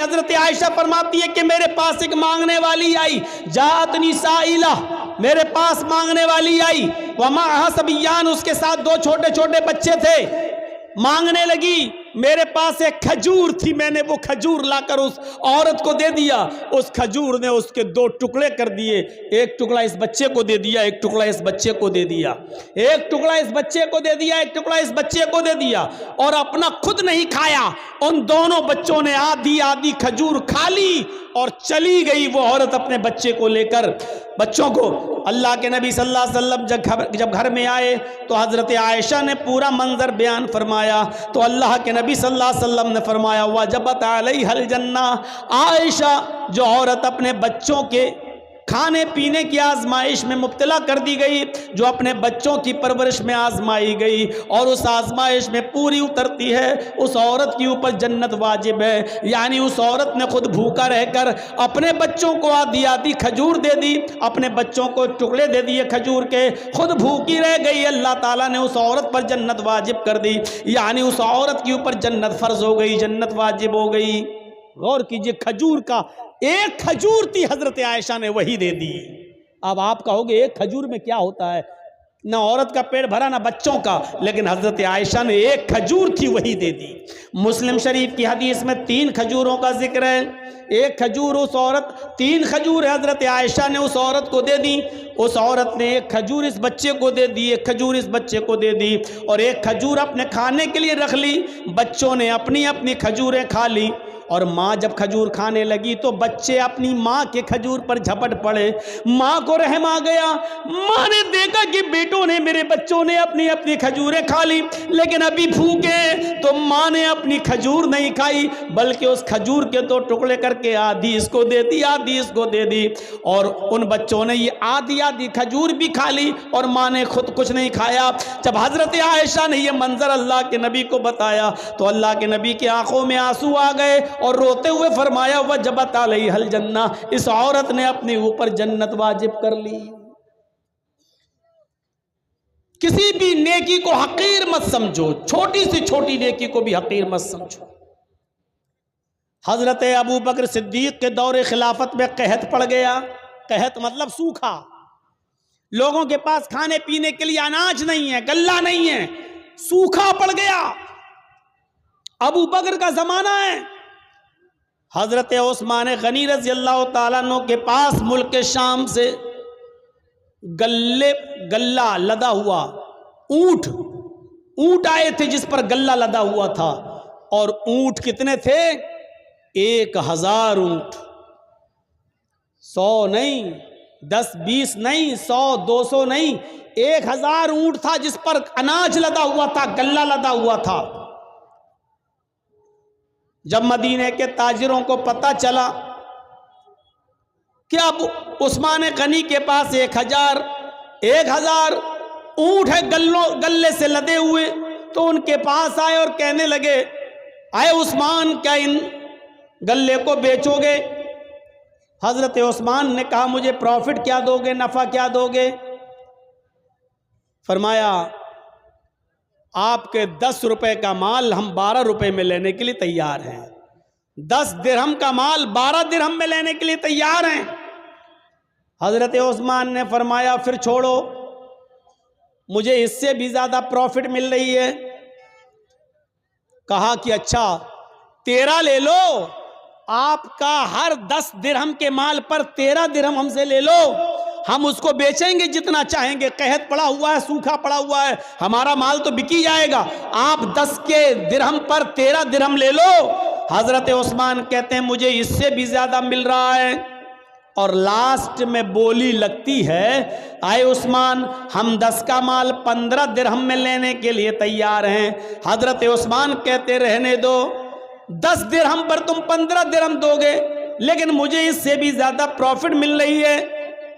حضرت عائشہ فرماتی ہے کہ میرے پاس ایک مانگنے والی آئی، جاءتنی سائلہ، میرے پاس مانگنے والی آئی، ومعہا صبیان، اس کے ساتھ دو چھوٹے چھوٹے بچے تھے، مانگنے لگی، میرے پاس ایک کھجور تھی، میں نے وہ کھجور لا کر اس عورت کو دے دیا، اس کھجور نے اس کے دو ٹکڑے کر دیے، ایک ٹکڑا اس بچے کو دے دیا، ایک ٹکڑا اس بچے کو دے دیا، ایک ٹکڑا اس بچے کو دے دیا، ایک ٹکڑا اس بچے کو دے دیا، اور اپنا خود نہیں کھایا، ان دونوں بچوں نے آدھی آدھی کھجور کھا لی اور چلی گئی وہ عورت اپنے بچے کو لے کر، بچوں کو۔ اللہ کے نبی صلی اللہ علیہ وسلم جب گھر میں آئے تو حضرت عائشہ نے پورا منظر بیان فرمایا، تو اللہ کے نبی صلی اللہ علیہ وسلم نے فرمایا وجبت علیہ الجنہ، عائشہ جو عورت اپنے بچوں کے کھانے پینے کی آزمائش میں مبتلا کر دی گئی، جو اپنے بچوں کی پرورش میں آزمائی گئی اور اس آزمائش میں پوری اترتی ہے، اس عورت کی اوپر جنت واجب ہے۔ یعنی اس عورت نے خود بھوکا رہ کر اپنے بچوں کو آدھی آدھی کھجور دے دی، اپنے بچوں کو ٹکڑے دے دیے کھجور کے، خود بھوکی رہ گئی، اللہ تعالیٰ نے اس عورت پر جنت واجب کر دی، یعنی اس عورت کی اوپر جنت فرض ہو گئی، جنت واجب ہو گئی۔ غور کیجئے، کھجور کا ایک کھجور تھی، حضرت عائشہ نے وہی دے دی۔ اب آپ کہو گے ایک کھجور میں کیا ہوتا ہے، نہ عورت کا پیٹ بھرا نہ بچوں کا، لیکن حضرت عائشہ نے ایک کھجور تھی وہی دے دی۔ مسلم شریف کی حدیث میں 3 کھجوروں کا ذکر ہے، ایک کھجور اس عورت، 3 کھجور حضرت عائشہ نے اس عورت کو دے دی، اس عورت نے ایک کھجور اس بچے کو دے دی، ایک کھجور اس بچے کو دے دی، اور ایک کھجور اپنے کھانے کے لیے رکھ لی، بچوں نے اپنی اپنی کھجوریں کھا لی، اور ماں جب کھجور کھانے لگی تو بچے اپنی ماں کے کھجور پر جھپٹ پڑے، ماں کو رحم آ گیا، ماں نے دیکھا کہ بیٹوں نے، میرے بچوں نے اپنی اپنی کھجوریں کھا لی، لیکن ابھی بھوکے، تو ماں نے اپنی کھجور نہیں کھائی بلکہ اس کھجور کے 2 ٹکڑے کر کے آدھی اس کو دے دی، آدھی اس کو دے دی، اور ان بچوں نے یہ آدھی آدھی کھجور بھی کھا لی اور ماں نے خود کچھ نہیں کھایا۔ جب حضرت عائشہ نے یہ منظر اللہ کے نبی کو بتایا تو اللہ کے نبی کی آنکھوں میں آنسو آ گئے اور روتے ہوئے فرمایا وجبت علیہ الجنہ، اس عورت نے اپنے اوپر جنت واجب کر لی۔ کسی بھی نیکی کو حقیر مت سمجھو، چھوٹی سی چھوٹی نیکی کو بھی حقیر مت سمجھو۔ حضرت ابو بکر صدیق کے دور خلافت میں قحط پڑ گیا، قحط مطلب سوکھا، لوگوں کے پاس کھانے پینے کے لیے اناج نہیں ہے، غلہ نہیں ہے، سوکھا پڑ گیا، ابو بکر کا زمانہ ہے۔ حضرت عثمان غنی رضی اللہ تعالیٰ عنہ کے پاس ملک شام سے غلہ لدا ہوا، اونٹ آئے تھے جس پر غلہ لدا ہوا تھا، اور اونٹ کتنے تھے؟ 1000 اونٹ، 100 نہیں، 10 20 نہیں، 100 200 نہیں، 1000 اونٹ تھا جس پر اناج لدا ہوا تھا، غلہ لدا ہوا تھا۔ جب مدینے کے تاجروں کو پتہ چلا کہ اب عثمان غنی کے پاس 1000 اونٹ ہے غلے سے لدے ہوئے، تو ان کے پاس آئے اور کہنے لگے اے عثمان، کیا ان غلے کو بیچو گے؟ حضرت عثمان نے کہا مجھے پروفٹ کیا دو گے، نفع کیا دو گے؟ فرمایا آپ کے 10 روپے کا مال ہم 12 روپے میں لینے کے لیے تیار ہیں، 10 درہم کا مال 12 درہم میں لینے کے لیے تیار ہیں۔ حضرت عثمان نے فرمایا پھر چھوڑو، مجھے اس سے بھی زیادہ پروفٹ مل رہی ہے۔ کہا کہ اچھا 13 لے لو، آپ کا ہر 10 درہم کے مال پر 13 درہم ہم سے لے لو، ہم اس کو بیچیں گے جتنا چاہیں گے، قحط پڑا ہوا ہے، سوکھا پڑا ہوا ہے، ہمارا مال تو بکی جائے گا، آپ 10 کے درہم پر 13 درہم لے لو۔ حضرت عثمان کہتے ہیں مجھے اس سے بھی زیادہ مل رہا ہے، اور لاسٹ میں بولی لگتی ہے اے عثمان، ہم 10 کا مال 15 درہم میں لینے کے لیے تیار ہیں۔ حضرت عثمان کہتے رہنے دو، 10 درہم پر تم 15 درہم دو گے، لیکن مجھے اس سے بھی زیادہ پروفٹ مل رہی ہے۔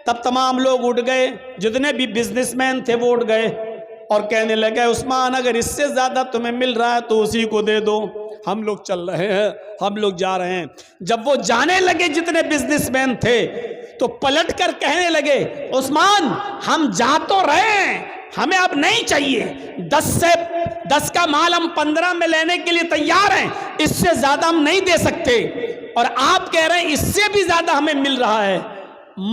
تب تمام لوگ اٹھ گئے، جتنے بھی بزنس مین تھے وہ اٹھ گئے اور کہنے لگے عثمان اگر اس سے زیادہ تمہیں مل رہا ہے تو اسی کو دے دو، ہم لوگ چل رہے ہیں، ہم لوگ جا رہے ہیں۔ جب وہ جانے لگے جتنے بزنس مین تھے تو پلٹ کر کہنے لگے عثمان ہم جا تو رہے ہیں، ہمیں اب نہیں چاہیے، 10 کا مال ہم 15 میں لینے کے لیے تیار ہیں، اس سے زیادہ ہم نہیں دے سکتے۔ اور آپ کہہ رہے ہیں اس سے بھی زیادہ ہمیں مل رہا ہے.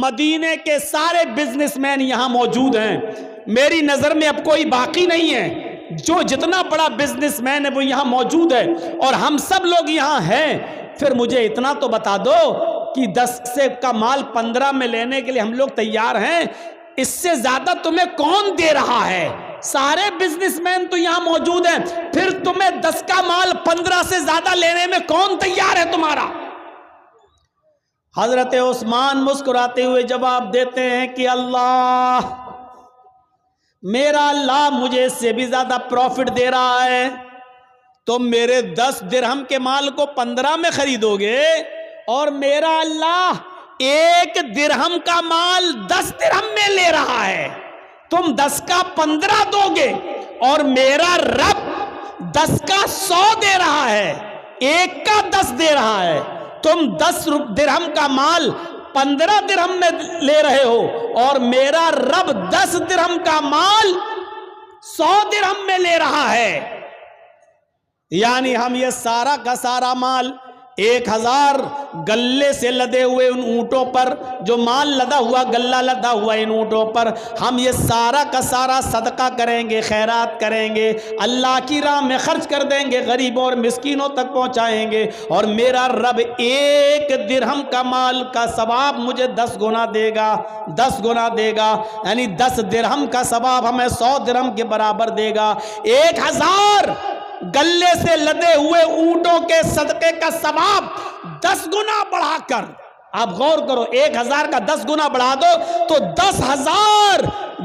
مدینے کے سارے بزنس مین یہاں موجود ہیں, میری نظر میں اب کوئی باقی نہیں ہے. جو جتنا بڑا بزنس مین ہے وہ یہاں موجود ہے اور ہم سب لوگ یہاں ہیں. پھر مجھے اتنا تو بتا دو کہ 10 سے کا مال 15 میں لینے کے لیے ہم لوگ تیار ہیں, اس سے زیادہ تمہیں کون دے رہا ہے؟ سارے بزنس مین تو یہاں موجود ہیں, پھر تمہیں 10 کا مال 15 سے زیادہ لینے میں کون تیار ہے تمہارا؟ حضرت عثمان مسکراتے ہوئے جواب دیتے ہیں کہ اللہ, میرا اللہ مجھے اس سے بھی زیادہ پروفٹ دے رہا ہے. تم میرے 10 درہم کے مال کو 15 میں خریدو گے اور میرا اللہ 1 درہم کا مال 10 درہم میں لے رہا ہے. تم 10 کا 15 دو گے اور میرا رب 10 کا 100 دے رہا ہے, 1 کا 10 دے رہا ہے. تم 10 درہم کا مال 15 درہم میں لے رہے ہو اور میرا رب 10 درہم کا مال 100 درہم میں لے رہا ہے. یعنی ہم یہ سارا کا سارا مال 1000 گلے سے لدے ہوئے ان اونٹوں پر, جو مال لدا ہوا, گلہ لدا ہوا ان اونٹوں پر, ہم یہ سارا کا سارا صدقہ کریں گے, خیرات کریں گے, اللہ کی راہ میں خرچ کر دیں گے, غریبوں اور مسکینوں تک پہنچائیں گے, اور میرا رب 1 درہم کا مال کا ثواب مجھے 10 گنا دے گا, 10 گنا دے گا. یعنی 10 درہم کا ثواب ہمیں 100 درہم کے برابر دے گا. 1000 گلے سے لدے ہوئے اونٹوں کے صدقے کا ثواب 10 گنا بڑھا کر, آپ غور کرو, 1000 کا 10 گنا بڑھا دو تو 10,000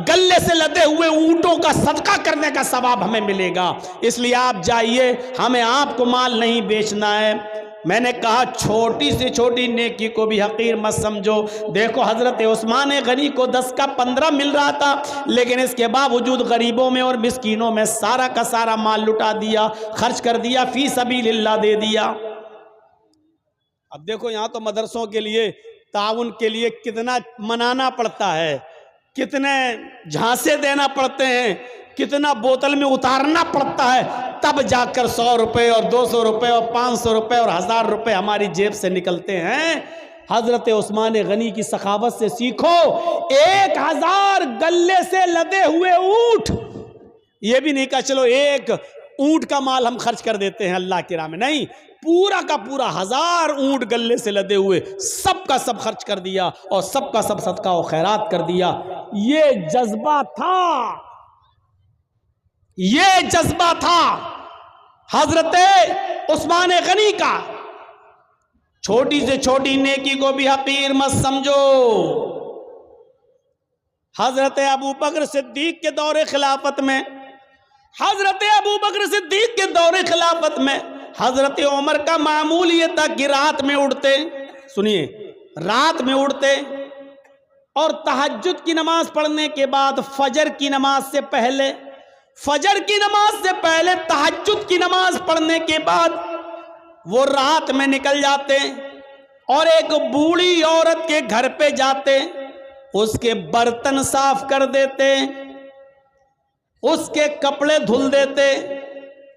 گلے سے لدے ہوئے اونٹوں کا صدقہ کرنے کا ثواب ہمیں ملے گا. اس لیے آپ جائیے, ہمیں آپ کو مال نہیں بیچنا ہے. میں نے کہا چھوٹی سے چھوٹی نیکی کو بھی حقیر مت سمجھو. دیکھو حضرت عثمان غنی کو 10 کا 15 مل رہا تھا, لیکن اس کے باوجود غریبوں میں اور مسکینوں میں سارا کا سارا مال لٹا دیا, خرچ کر دیا, فی سبیل اللہ دے دیا. اب دیکھو یہاں تو مدرسوں کے لیے تعاون کے لیے کتنا منانا پڑتا ہے, کتنے جھانسے دینا پڑتے ہیں, کتنا بوتل میں اتارنا پڑتا ہے, تب جا کر 100 روپے اور 200 روپے اور 500 روپے اور 1000 روپے ہماری جیب سے نکلتے ہیں. حضرت عثمان غنی کی سخاوت سے سیکھو. 1000 گلے سے لدے ہوئے اونٹ, یہ بھی نہیں کہا چلو 1 اونٹ کا مال ہم خرچ کر دیتے ہیں اللہ کی راہ میں, نہیں, پورا کا پورا 1000 اونٹ گلے سے لدے ہوئے سب کا سب خرچ کر دیا اور سب کا سب صدقہ و خیرات کر دیا. یہ جذبہ تھا, یہ جذبہ تھا حضرت عثمان غنی کا. چھوٹی سے چھوٹی نیکی کو بھی حقیر مت سمجھو. حضرت ابوبکر صدیق کے دور خلافت میں, حضرت ابوبکر صدیق کے دور خلافت میں حضرت عمر کا معمول یہ تھا کہ رات میں اٹھتے, سنیے, رات میں اٹھتے اور تہجد کی نماز پڑھنے کے بعد فجر کی نماز سے پہلے, فجر کی نماز سے پہلے تہجد کی نماز پڑھنے کے بعد وہ رات میں نکل جاتے اور ایک بوڑھی عورت کے گھر پہ جاتے, اس کے برتن صاف کر دیتے, اس کے کپڑے دھل دیتے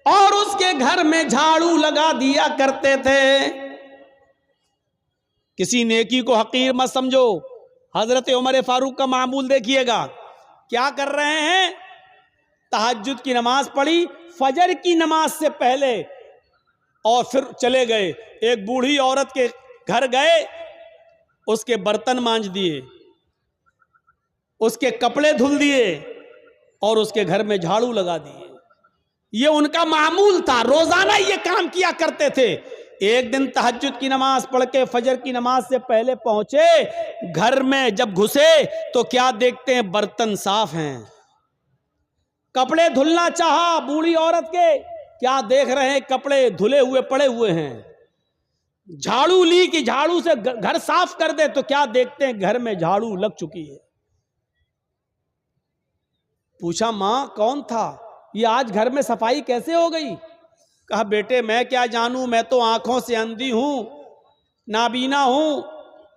اور اس کے گھر میں جھاڑو لگا دیا کرتے تھے. کسی نیکی کو حقیر مت سمجھو. حضرت عمر فاروق کا معمول دیکھیے گا, کیا کر رہے ہیں, تہجد کی نماز پڑھی فجر کی نماز سے پہلے اور پھر چلے گئے, ایک بوڑھی عورت کے گھر گئے, اس کے برتن مانج دیے, اس کے کپڑے دھل دیے اور اس کے گھر میں جھاڑو لگا دیے. یہ ان کا معمول تھا, روزانہ یہ کام کیا کرتے تھے. ایک دن تہجد کی نماز پڑھ کے فجر کی نماز سے پہلے پہنچے, گھر میں جب گھسے تو کیا دیکھتے ہیں, برتن صاف ہیں. کپڑے دھلنا چاہا بوڑھی عورت کے, کیا دیکھ رہے ہیں, کپڑے دھلے ہوئے پڑے ہوئے ہیں. جھاڑو لی کہ جھاڑو سے گھر صاف کر دے تو کیا دیکھتے ہیں, گھر میں جھاڑو لگ چکی ہے. پوچھا ماں کون تھا, یہ آج گھر میں صفائی کیسے ہو گئی؟ کہا بیٹے میں کیا جانوں, میں تو آنکھوں سے اندھی ہوں, نابینا ہوں,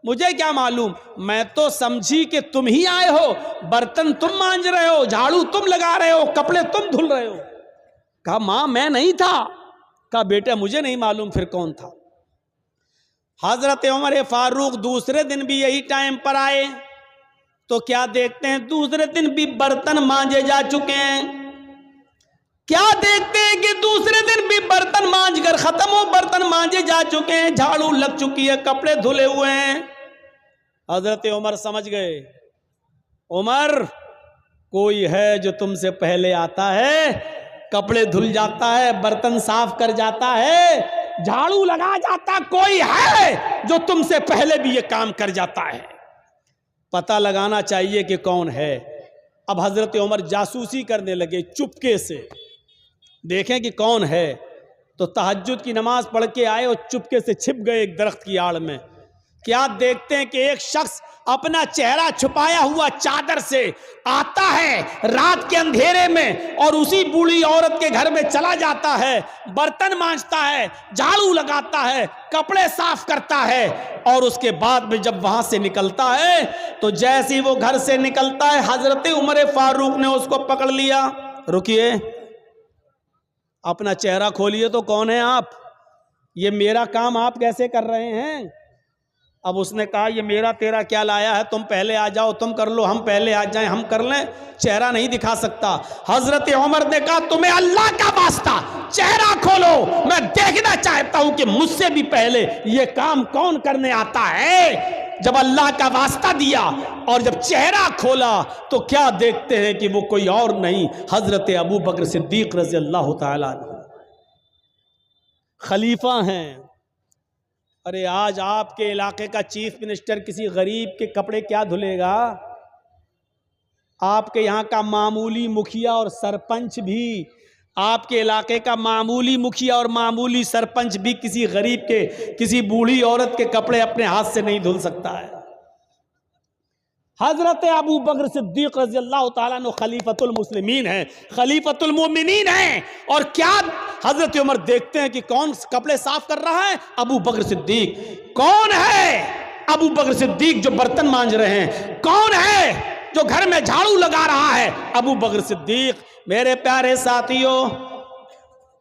مجھے کیا معلوم, میں تو سمجھی کہ تم ہی آئے ہو, برتن تم مانج رہے ہو, جھاڑو تم لگا رہے ہو, کپڑے تم دھل رہے ہو. کہا ماں میں نہیں تھا. کہا بیٹا مجھے نہیں معلوم پھر کون تھا. حضرت عمر فاروق دوسرے دن بھی یہی ٹائم پر آئے تو کیا دیکھتے ہیں دوسرے دن بھی برتن مانجے جا چکے ہیں. کیا دیکھتے ہیں کہ دوسرے دن بھی برتن مانج کر ختم ہو, برتن مانجے جا چکے ہیں, جھاڑو لگ چکی ہے, کپڑے دھلے ہوئے ہیں. حضرت عمر سمجھ گئے عمر کوئی ہے جو تم سے پہلے آتا ہے, کپڑے دھل جاتا ہے, برتن صاف کر جاتا ہے, جھاڑو لگا جاتا, کوئی ہے جو تم سے پہلے بھی یہ کام کر جاتا ہے. پتہ لگانا چاہیے کہ کون ہے. اب حضرت عمر جاسوسی کرنے لگے چپکے سے, دیکھیں کہ کون ہے. تو تہجد کی نماز پڑھ کے آئے اور چپکے سے چھپ گئے ایک درخت کی آڑ میں. کیا دیکھتے ہیں کہ ایک شخص اپنا چہرہ چھپایا ہوا چادر سے آتا ہے رات کے اندھیرے میں اور اسی بوڑھی عورت کے گھر میں چلا جاتا ہے, برتن مانجتا ہے, جھاڑو لگاتا ہے, کپڑے صاف کرتا ہے, اور اس کے بعد میں جب وہاں سے نکلتا ہے تو جیسے وہ گھر سے نکلتا ہے حضرت عمر فاروق نے اس کو پکڑ لیا. رکیے, اپنا چہرہ کھولیے تو کون ہے آپ, یہ میرا کام آپ کیسے کر رہے ہیں. اب اس نے کہا یہ میرا تیرا کیا لایا ہے, تم پہلے آ جاؤ, تم کر لو, ہم پہلے آ جائیں, ہم کر لیں, چہرہ نہیں دکھا سکتا. حضرت عمر نے کہا تمہیں اللہ کا واسطہ چہرہ کھولو, میں دیکھنا چاہتا ہوں کہ مجھ سے بھی پہلے یہ کام کون کرنے آتا ہے. جب اللہ کا واسطہ دیا اور جب چہرہ کھولا تو کیا دیکھتے ہیں کہ وہ کوئی اور نہیں حضرت ابو بکر صدیق رضی اللہ تعالیٰ عنہ خلیفہ ہیں. ارے آج آپ کے علاقے کا چیف منسٹر کسی غریب کے کپڑے کیا دھلے گا, آپ کے یہاں کا معمولی مکھیا اور سرپنچ بھی, آپ کے علاقے کا معمولی مکھیا اور معمولی سرپنچ بھی کسی غریب کے, کسی بوڑھی عورت کے کپڑے اپنے ہاتھ سے نہیں دھل سکتا ہے. حضرت ابو بکر صدیق رضی اللہ تعالیٰ عنہ خلیفۃ المسلمین ہیں, خلیفۃ المومنین ہیں. اور کیا حضرت عمر دیکھتے ہیں کہ کون کپڑے صاف کر رہا ہے, ابو بکر صدیق. کون ہے ابو بکر صدیق جو برتن مانج رہے ہیں, کون ہے جو گھر میں جھاڑو لگا رہا ہے, ابو بکر صدیق. میرے پیارے ساتھیوں,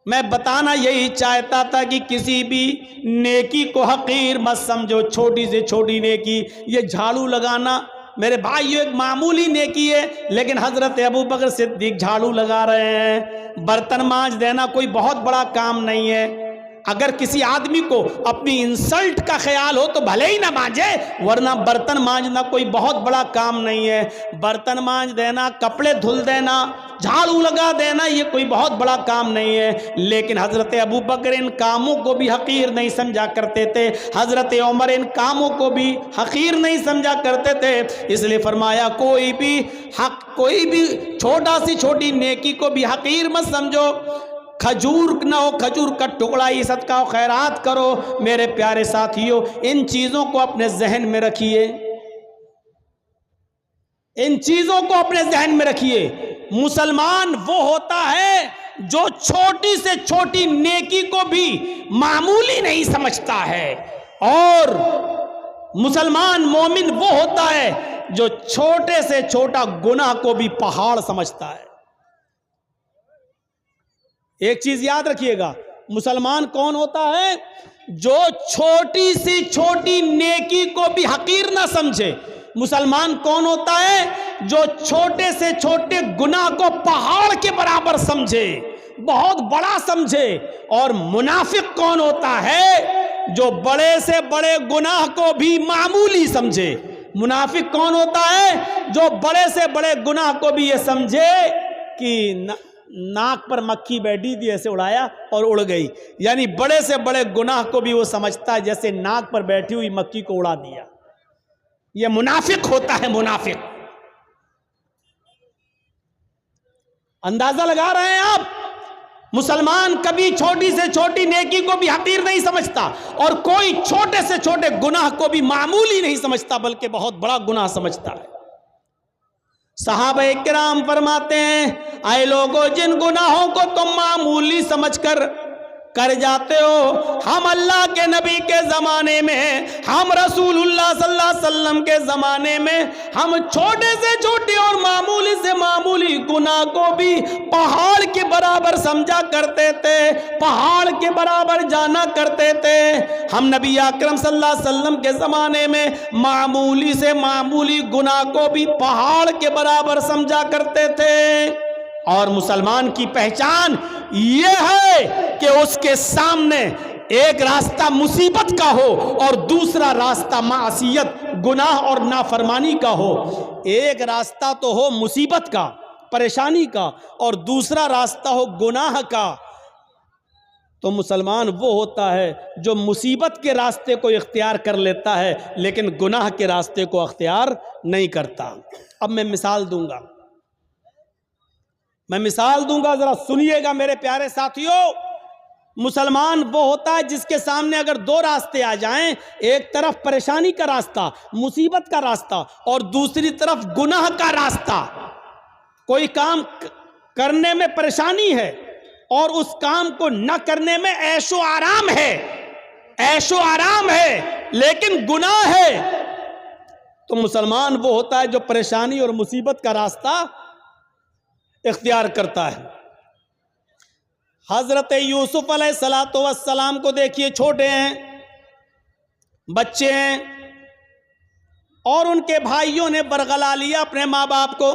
میں بتانا یہی چاہتا تھا کہ کسی بھی نیکی کو حقیر مت سمجھو, چھوٹی سے چھوٹی نیکی, یہ جھاڑو لگانا میرے بھائی ایک معمولی نیکی ہے, لیکن حضرت ابو بکر صدیق جھاڑو لگا رہے ہیں. برتن مانج دینا کوئی بہت بڑا کام نہیں ہے. اگر کسی آدمی کو اپنی انسلٹ کا خیال ہو تو بھلے ہی نہ مانجے, ورنہ برتن مانجنا کوئی بہت بڑا کام نہیں ہے. برتن مانج دینا, کپڑے دھل دینا, جھاڑو لگا دینا, یہ کوئی بہت بڑا کام نہیں ہے. لیکن حضرت ابو بکر ان کاموں کو بھی حقیر نہیں سمجھا کرتے تھے, حضرت عمر ان کاموں کو بھی حقیر نہیں سمجھا کرتے تھے. اس لیے فرمایا کوئی بھی چھوٹا سی چھوٹی نیکی کو بھی حقیر مت سمجھو. کھجور نہ ہو, کھجور کا ٹکڑا ہی صدقہ و خیرات کرو. میرے پیارے ساتھیوں, ان چیزوں کو اپنے ذہن میں رکھیے, ان چیزوں کو اپنے ذہن میں رکھیے. مسلمان وہ ہوتا ہے جو چھوٹی سے چھوٹی نیکی کو بھی معمولی نہیں سمجھتا ہے, اور مسلمان مومن وہ ہوتا ہے جو چھوٹے سے چھوٹا گناہ کو بھی پہاڑ سمجھتا ہے. ایک چیز یاد رکھیے گا, مسلمان کون ہوتا ہے جو چھوٹی سی چھوٹی نیکی کو بھی حقیر نہ سمجھے. مسلمان کون ہوتا ہے جو چھوٹے سے چھوٹے گناہ کو پہاڑ کے برابر سمجھے, بہت بڑا سمجھے. اور منافق کون ہوتا ہے جو بڑے سے بڑے گناہ کو بھی معمولی سمجھے. منافق کون ہوتا ہے جو بڑے سے بڑے گناہ کو بھی یہ سمجھے کہ ناک پر مکھی بیٹھی تھی ایسے اڑایا اور اڑ گئی, یعنی بڑے سے بڑے گناہ کو بھی وہ سمجھتا ہے جیسے ناک پر بیٹھی ہوئی مکھی کو اڑا دیا. یہ منافق ہوتا ہے, منافق. اندازہ لگا رہے ہیں آپ, مسلمان کبھی چھوٹی سے چھوٹی نیکی کو بھی حقیر نہیں سمجھتا, اور کوئی چھوٹے سے چھوٹے گناہ کو بھی معمولی نہیں سمجھتا بلکہ بہت بڑا گناہ سمجھتا ہے. صحابہ کرام فرماتے ہیں, اے لوگوں جن گناہوں کو تم معمولی سمجھ کر کر جاتے ہو. ہم اللہ کے نبی کے زمانے میں, ہم رسول اللہ صلی اللہ علیہ وسلم کے زمانے میں, ہم چھوٹے سے چھوٹے اور معمولی سے معمولی گناہ کو بھی پہاڑ کے برابر سمجھا کرتے تھے, پہاڑ کے برابر جانا کرتے تھے. ہم نبی اکرم صلی اللہ علیہ وسلم کے زمانے میں معمولی سے معمولی گناہ کو بھی پہاڑ کے برابر سمجھا کرتے تھے. اور مسلمان کی پہچان یہ ہے کہ اس کے سامنے ایک راستہ مصیبت کا ہو اور دوسرا راستہ معصیت, گناہ اور نافرمانی کا ہو. ایک راستہ تو ہو مصیبت کا, پریشانی کا, اور دوسرا راستہ ہو گناہ کا. تو مسلمان وہ ہوتا ہے جو مصیبت کے راستے کو اختیار کر لیتا ہے لیکن گناہ کے راستے کو اختیار نہیں کرتا. اب میں مثال دوں گا, ذرا سنیے گا میرے پیارے ساتھیوں. مسلمان وہ ہوتا ہے جس کے سامنے اگر دو راستے آ جائیں, ایک طرف پریشانی کا راستہ, مصیبت کا راستہ, اور دوسری طرف گناہ کا راستہ. کوئی کام کرنے میں پریشانی ہے اور اس کام کو نہ کرنے میں عیش و آرام ہے, لیکن گناہ ہے. تو مسلمان وہ ہوتا ہے جو پریشانی اور مصیبت کا راستہ اختیار کرتا ہے. حضرت یوسف علیہ السلام کو دیکھیے, چھوٹے ہیں, بچے ہیں, اور ان کے بھائیوں نے برگلا لیا اپنے ماں باپ کو,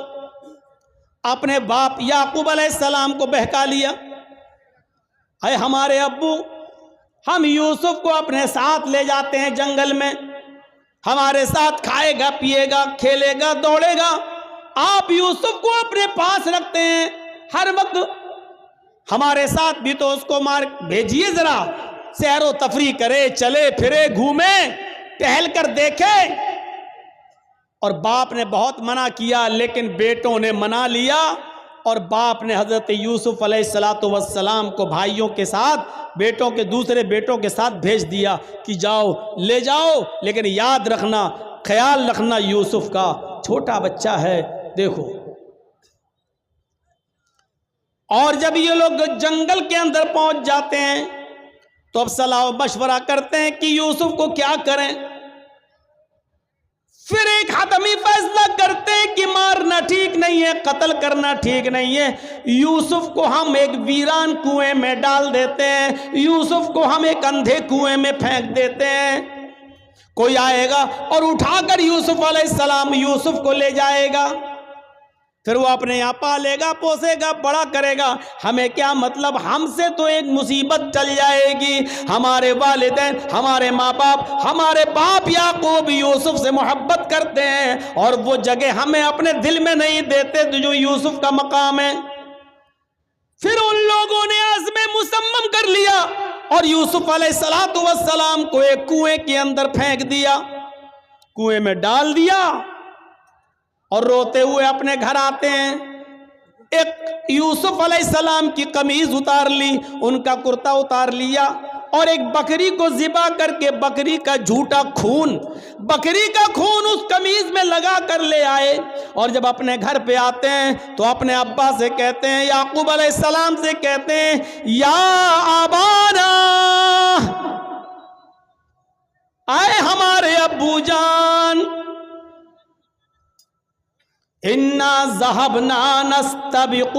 اپنے باپ یعقوب علیہ السلام کو بہکا لیا. اے ہمارے ابو, ہم یوسف کو اپنے ساتھ لے جاتے ہیں جنگل میں, ہمارے ساتھ کھائے گا, پیے گا, کھیلے گا, دوڑے گا. آپ یوسف کو اپنے پاس رکھتے ہیں ہر وقت, ہمارے ساتھ بھی تو اس کو بھیجیے, ذرا سیر و تفریح کرے, چلے پھرے, گھومے, ٹہل کر دیکھے. اور باپ نے بہت منع کیا لیکن بیٹوں نے منا لیا, اور باپ نے حضرت یوسف علیہ السلام کو بھائیوں کے ساتھ, بیٹوں کے دوسرے بیٹوں کے ساتھ بھیج دیا کہ جاؤ, لے جاؤ, لیکن یاد رکھنا, خیال رکھنا یوسف کا, چھوٹا بچہ ہے. دیکھو, اور جب یہ لوگ جنگل کے اندر پہنچ جاتے ہیں تو اب صلاح و مشورہ کرتے ہیں کہ یوسف کو کیا کریں. پھر ایک حتمی فیصلہ کرتے ہیں کہ مارنا ٹھیک نہیں ہے, قتل کرنا ٹھیک نہیں ہے. یوسف کو ہم ایک ویران کنویں میں ڈال دیتے ہیں, یوسف کو ہم ایک اندھے کنویں میں پھینک دیتے ہیں. کوئی آئے گا اور اٹھا کر یوسف علیہ السلام یوسف کو لے جائے گا, پھر وہ اپنے یہاں پالے گا, پوسے گا, بڑا کرے گا. ہمیں کیا مطلب, ہم سے تو ایک مصیبت چل جائے گی. ہمارے والدین, ہمارے ماں باپ, ہمارے باپ یعقوب یوسف سے محبت کرتے ہیں اور وہ جگہ ہمیں اپنے دل میں نہیں دیتے جو یوسف کا مقام ہے. پھر ان لوگوں نے عزم مصمم کر لیا اور یوسف علیہ السلام کو ایک کنویں کے اندر پھینک دیا, کنویں میں ڈال دیا, اور روتے ہوئے اپنے گھر آتے ہیں. ایک یوسف علیہ السلام کی قمیض اتار لی, ان کا کرتا اتار لیا, اور ایک بکری کو ذبح کر کے بکری کا جھوٹا خون, بکری کا خون اس قمیض میں لگا کر لے آئے. اور جب اپنے گھر پہ آتے ہیں تو اپنے ابا سے کہتے ہیں, یعقوب علیہ السلام سے کہتے ہیں, یا آبانا, آئے ہمارے ابو جان, انا ذهبنا نستبق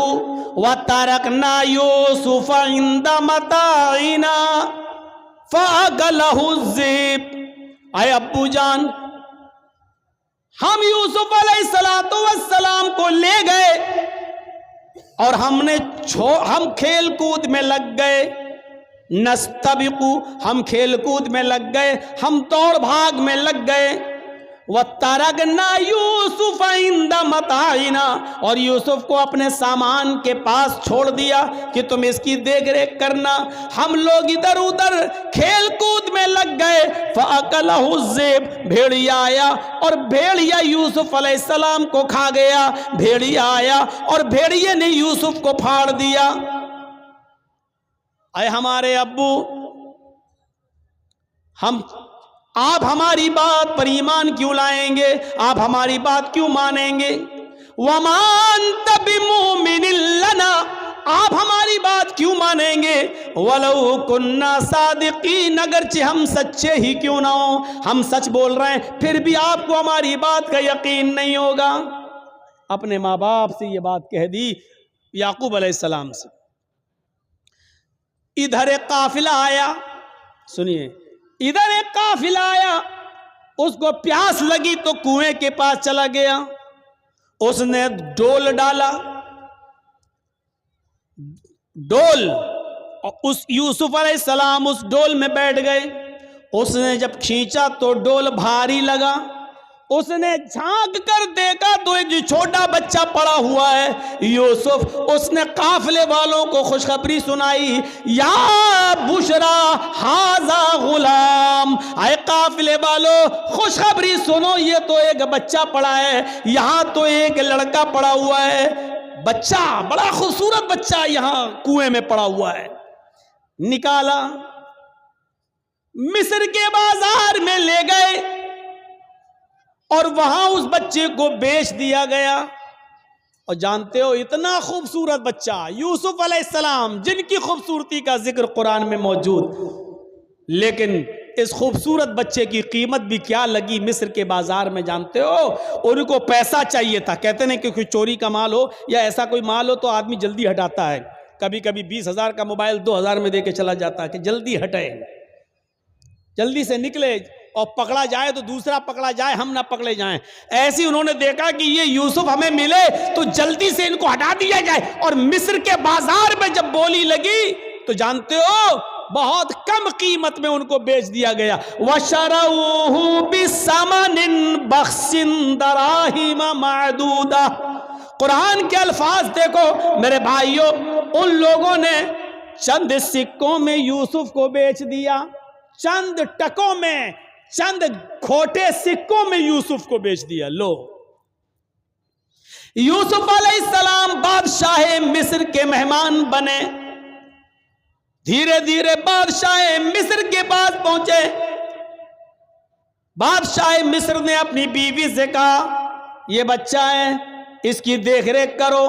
وتركنا يوسف عند متاعنا فاكله الذئب. اے ابو جان, ہم یوسف علیہ السلام کو لے گئے اور ہم کھیل کود میں لگ گئے. نستبق, ہم کھیل کود میں لگ گئے, ہم دوڑ بھاگ میں لگ گئے. وَتَرَكْنَا يُوسُفَ عِنْدَ مَتَاعِنَا, اور یوسف کو اپنے سامان کے پاس چھوڑ دیا کہ تم اس کی دیکھ ریکھ کرنا. ہم لوگ ادھر ادھر کھیل کود میں لگ گئے. فَأَكَلَهُ الذِّئْبُ, بھیڑیا آیا اور بھیڑیا یوسف علیہ السلام کو کھا گیا. بھیڑیا آیا اور بھیڑیے نے یوسف کو پھاڑ دیا. اے ہمارے ابو, آپ ہماری بات پر ایمان کیوں لائیں گے, آپ ہماری بات کیوں مانیں گے؟ وَمَا أَنْتَ بِمُؤْمِنٍ لَنَا, آپ ہماری بات کیوں مانیں گے؟ وَلَوْ كُنَّا صَادِقِينَ، اگرچہ ہم سچے ہی کیوں نہ ہوں، ہم سچ بول رہے ہیں پھر بھی آپ کو ہماری بات کا یقین نہیں ہوگا۔ اپنے ماں باپ سے یہ بات کہہ دی یعقوب علیہ السلام سے۔ ادھر ایک قافلہ آیا، سنیے، ادھر ایک قافلہ آیا، اس کو پیاس لگی تو کنویں کے پاس چلا گیا، اس نے ڈول ڈالا، ڈول، اس یوسف علیہ السلام اس ڈول میں بیٹھ گئے، اس نے جب کھینچا تو ڈول بھاری لگا، اس نے جھانک کر دیکھا تو ایک چھوٹا بچہ پڑا ہوا ہے یوسف۔ اس نے قافلے والوں کو خوشخبری سنائی، یا بشرا ھذا غلام، اے قافلے والوں خوشخبری سنو، یہ تو ایک بچہ پڑا ہے، یہاں تو ایک لڑکا پڑا ہوا ہے، بچہ بڑا خوبصورت بچہ یہاں کنویں میں پڑا ہوا ہے۔ نکالا، مصر کے بازار میں لے گئے اور وہاں اس بچے کو بیچ دیا گیا۔ اور جانتے ہو اتنا خوبصورت بچہ یوسف علیہ السلام، جن کی خوبصورتی کا ذکر قرآن میں موجود، لیکن اس خوبصورت بچے کی قیمت بھی کیا لگی مصر کے بازار میں، جانتے ہو؟ ان کو پیسہ چاہیے تھا، کہتے ہیں کہ کوئی چوری کا مال ہو یا ایسا کوئی مال ہو تو آدمی جلدی ہٹاتا ہے، کبھی کبھی 20,000 کا موبائل 2,000 میں دے کے چلا جاتا ہے کہ جلدی ہٹے، جلدی سے نکلے اور پکڑا جائے تو دوسرا پکڑا جائے، ہم نہ پکڑے جائیں۔ ایسی انہوں نے دیکھا کہ یہ یوسف ہمیں ملے تو جلدی سے ان کو ہٹا دیا جائے، اور مصر کے بازار میں جب بولی لگی تو جانتے ہو بہت کم قیمت میں ان کو بیچ دیا گیا۔ وَشَرَوْهُ بِثَمَنٍ بَخْسٍ دَرَاهِمَ مَعْدُودَةٍ، قرآن کے الفاظ دیکھو میرے بھائیوں، ان لوگوں نے چند سکوں میں یوسف کو بیچ دیا، چند ٹکوں میں، چند کھوٹے سکوں میں یوسف کو بیچ دیا۔ لو، یوسف علیہ السلام بادشاہ مصر کے مہمان بنے، دھیرے دھیرے بادشاہ مصر کے پاس پہنچے۔ بادشاہ مصر نے اپنی بیوی سے کہا یہ بچہ ہے، اس کی دیکھ ریکھ کرو،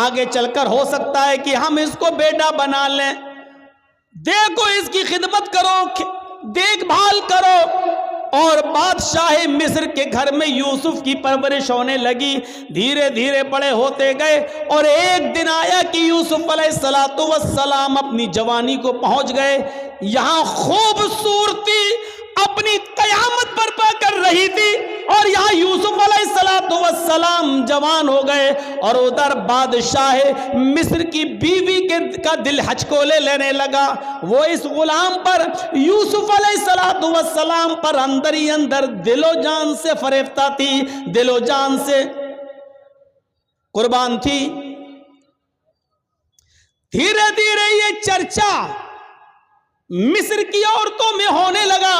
آگے چل کر ہو سکتا ہے کہ ہم اس کو بیٹا بنا لیں، دیکھو اس کی خدمت کرو، دیکھ بھال کرو۔ اور بادشاہ مصر کے گھر میں یوسف کی پرورش ہونے لگی، دھیرے دھیرے بڑے ہوتے گئے، اور ایک دن آیا کہ یوسف علیہ السلام اپنی جوانی کو پہنچ گئے، یہاں خوبصورتی اپنی قیامت برپا کر رہی تھی، اور یہاں یوسف علیہ السلام جوان ہو گئے، اور ادھر بادشاہ مصر کی بیوی کا دل ہچکولے لینے لگا، وہ اس غلام پر، یوسف علیہ السلام پر اندر ہی اندر دل و جان سے فریفتہ تھی، دل و جان سے قربان تھی۔ دھیرے دھیرے یہ چرچا مصر کی عورتوں میں ہونے لگا،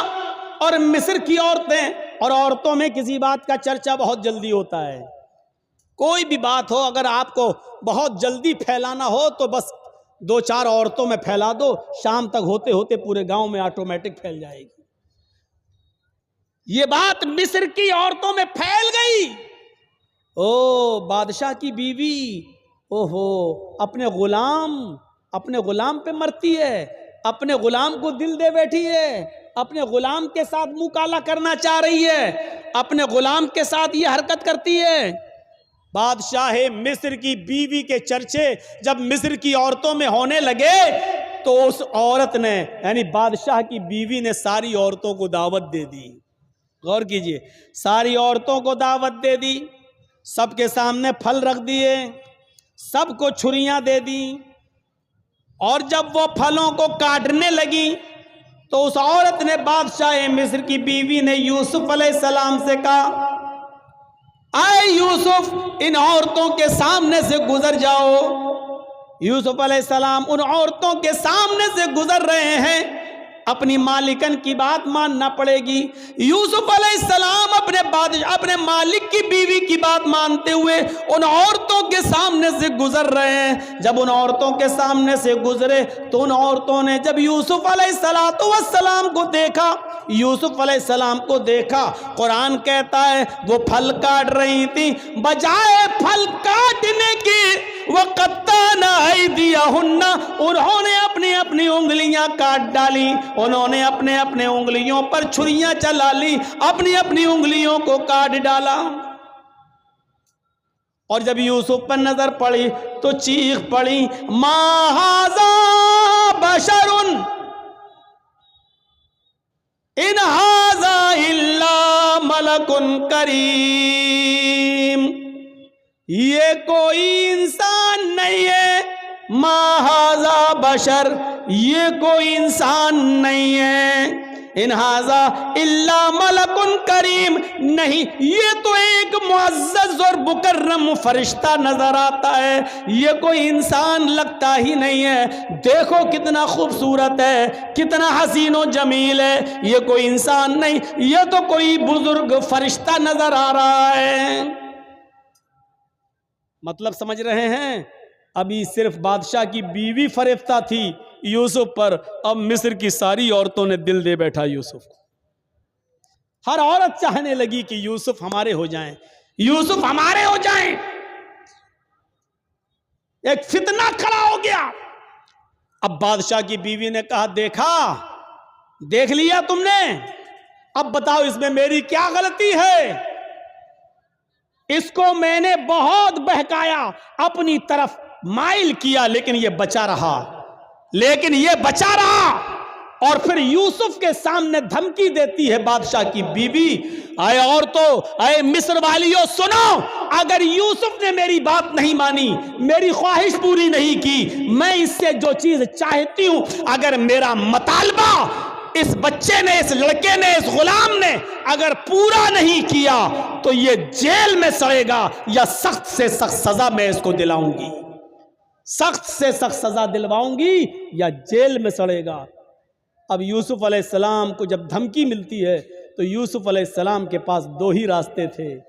اور مصر کی عورتیں اور عورتوں میں کسی بات کا چرچا بہت جلدی ہوتا ہے، کوئی بھی بات ہو اگر آپ کو بہت جلدی پھیلانا ہو تو بس 2-4 عورتوں میں پھیلا دو، شام تک ہوتے ہوتے پورے گاؤں میں آٹومیٹک پھیل جائے گی۔ یہ بات مصر کی عورتوں میں پھیل گئی، او بادشاہ کی بیوی، اوہو اپنے غلام پہ مرتی ہے، اپنے غلام کو دل دے بیٹھی ہے، اپنے غلام کے ساتھ منہ کالا کرنا چاہ رہی ہے، اپنے غلام کے ساتھ یہ حرکت کرتی ہے۔ بادشاہ مصر کی بیوی کے چرچے جب مصر کی عورتوں میں ہونے لگے تو اس عورت نے، یعنی بادشاہ کی بیوی نے ساری عورتوں کو دعوت دے دی، غور کیجئے، ساری عورتوں کو دعوت دے دی، سب کے سامنے پھل رکھ دیے، سب کو چھریاں دے دی، اور جب وہ پھلوں کو کاٹنے لگی تو اس عورت نے، بادشاہ مصر کی بیوی نے یوسف علیہ السلام سے کہا اے یوسف ان عورتوں کے سامنے سے گزر جاؤ۔ یوسف علیہ السلام ان عورتوں کے سامنے سے گزر رہے ہیں، اپنی مالکن کی بات ماننا پڑے گی۔ یوسف علیہ السلام اپنے مالک کی بیوی کی بات مانتے ہوئے ان عورتوں کے سامنے سے گزر رہے ہیں۔ جب ان عورتوں کے سامنے سے گزرے تو ان عورتوں نے جب یوسف علیہ السلام کو دیکھا، یوسف علیہ السلام کو دیکھا، قرآن کہتا ہے وہ پھل کاٹ رہی تھی، بجائے پھل کاٹنے کی وَقَطَّعْنَا أَيْدِيَهُنَّ، انہوں نے اپنی اپنی انگلیاں کاٹ ڈالی، انہوں نے اپنے اپنے انگلیوں پر چھریاں چلا لی، اپنی اپنی انگلیوں کو کاٹ ڈالا۔ اور جب یوسف پر نظر پڑی تو چیخ پڑی، ما ھذا بشر ان ھذا الا ملک کریم، یہ کوئی انسان نہیں ہے، ما ھذا بشر، یہ کوئی انسان نہیں ہے، ان ھذا الا ملک کریم، نہیں یہ تو ایک معزز اور مکرم فرشتہ نظر آتا ہے، یہ کوئی انسان لگتا ہی نہیں ہے، دیکھو کتنا خوبصورت ہے، کتنا حسین و جمیل ہے، یہ کوئی انسان نہیں، یہ تو کوئی بزرگ فرشتہ نظر آ رہا ہے۔ مطلب سمجھ رہے ہیں؟ ابھی صرف بادشاہ کی بیوی فریفتہ تھی یوسف پر، اب مصر کی ساری عورتوں نے دل دے بیٹھا یوسف کو۔ ہر عورت چاہنے لگی کہ یوسف ہمارے ہو جائیں، یوسف ہمارے ہو جائیں۔ ایک فتنہ کھڑا ہو گیا۔ اب بادشاہ کی بیوی نے کہا، دیکھا، دیکھ لیا تم نے، اب بتاؤ اس میں میری کیا غلطی ہے؟ اس کو میں نے بہت بہکایا، اپنی طرف مائل کیا، لیکن یہ بچا رہا، اور پھر یوسف کے سامنے دھمکی دیتی ہے بادشاہ کی بیوی، اے عورتوں، اے مصر والیوں، سنو، اگر یوسف نے میری بات نہیں مانی، میری خواہش پوری نہیں کی، میں اس سے جو چیز چاہتی ہوں، اگر میرا مطالبہ اس بچے نے، اس لڑکے نے، اس غلام نے اگر پورا نہیں کیا تو یہ جیل میں سڑے گا، یا سخت سے سخت سزا میں اس کو دلاؤں گی، سخت سے سخت سزا دلواؤں گی یا جیل میں سڑے گا۔ اب یوسف علیہ السلام کو جب دھمکی ملتی ہے تو یوسف علیہ السلام کے پاس دو ہی راستے تھے۔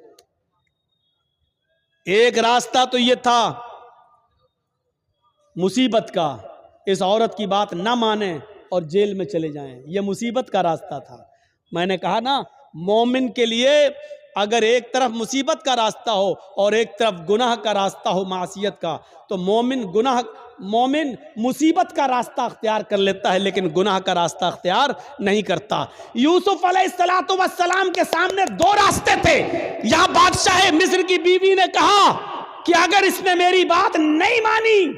ایک راستہ تو یہ تھا مصیبت کا، اس عورت کی بات نہ مانیں اور جیل میں چلے جائیں، یہ مصیبت کا راستہ تھا۔ میں نے کہا نا، مومن کے لیے اگر ایک طرف مصیبت کا راستہ ہو اور ایک طرف گناہ کا راستہ ہو، معصیت کا، تو مومن مصیبت کا راستہ اختیار کر لیتا ہے لیکن گناہ کا راستہ اختیار نہیں کرتا۔ یوسف علیہ السلام کے سامنے دو راستے تھے۔ یہاں بادشاہ مصر کی بیوی نے کہا کہ اگر اس نے میری بات نہیں مانی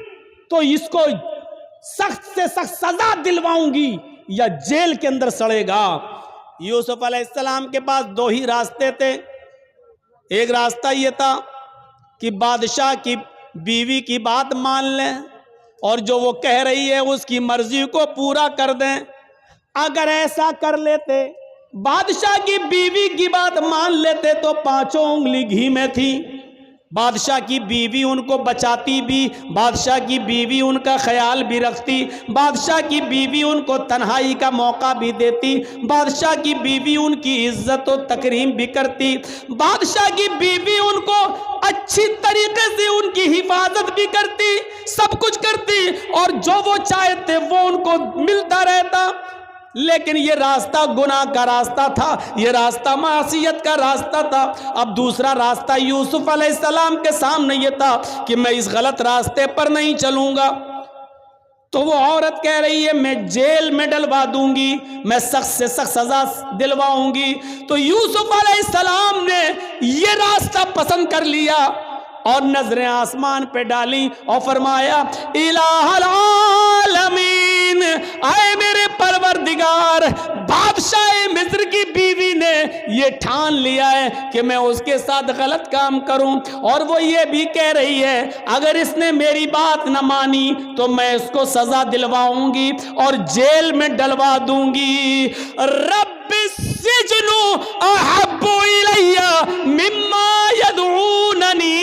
تو اس کو سخت سے سخت سزا دلواؤں گی یا جیل کے اندر سڑے گا۔ یوسف علیہ السلام کے پاس دو ہی راستے تھے۔ ایک راستہ یہ تھا کہ بادشاہ کی بیوی کی بات مان لیں اور جو وہ کہہ رہی ہے اس کی مرضی کو پورا کر دیں۔ اگر ایسا کر لیتے، بادشاہ کی بیوی کی بات مان لیتے تو پانچوں انگلی گھی میں تھی۔ بادشاہ کی بیوی ان کو بچاتی بھی، بادشاہ کی بیوی ان کا خیال بھی رکھتی، بادشاہ کی بیوی ان کو تنہائی کا موقع بھی دیتی، بادشاہ کی بیوی ان کی عزت و تکریم بھی کرتی، بادشاہ کی بیوی ان کو اچھی طریقے سے ان کی حفاظت بھی کرتی، سب کچھ کرتی، اور جو وہ چاہتے وہ ان کو ملتا رہتا۔ لیکن یہ راستہ گناہ کا راستہ تھا، یہ راستہ معصیت کا راستہ تھا۔ اب دوسرا راستہ یوسف علیہ السلام کے سامنے یہ تھا کہ میں اس غلط راستے پر نہیں چلوں گا۔ تو وہ عورت کہہ رہی ہے میں جیل میں ڈلوا دوں گی، میں سخت سے سخت سزا دلواؤں گی۔ تو یوسف علیہ السلام نے یہ راستہ پسند کر لیا اور نظریں آسمان پہ ڈالی اور فرمایا، الہ العالمین، اے میرے پروردگار، بادشاہ مصر کی بیوی نے یہ ٹھان لیا ہے کہ میں اس کے ساتھ غلط کام کروں، اور وہ یہ بھی کہہ رہی ہے اگر اس نے میری بات نہ مانی تو میں اس کو سزا دلواؤں گی اور جیل میں ڈلوا دوں گی۔ رب السجن احب الی مما یدعوننی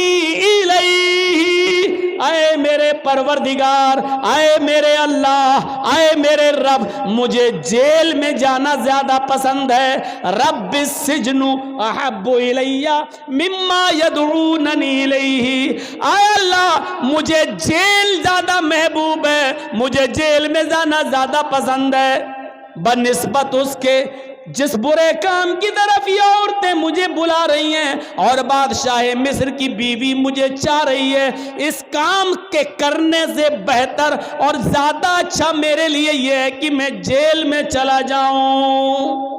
الیہ، اے میرے پروردگار، اے میرے اللہ، اے میرے رب، مجھے جیل میں جانا زیادہ پسند ہے۔ رب السجن احب الی مما یدعوننی الیہ، اے اللہ مجھے جیل زیادہ محبوب ہے، مجھے جیل میں جانا زیادہ پسند ہے بنسبت اس کے جس برے کام کی طرف یہ عورتیں مجھے بلا رہی ہیں اور بادشاہ مصر کی بیوی مجھے چاہ رہی ہے، اس کام کے کرنے سے بہتر اور زیادہ اچھا میرے لیے یہ ہے کہ میں جیل میں چلا جاؤں۔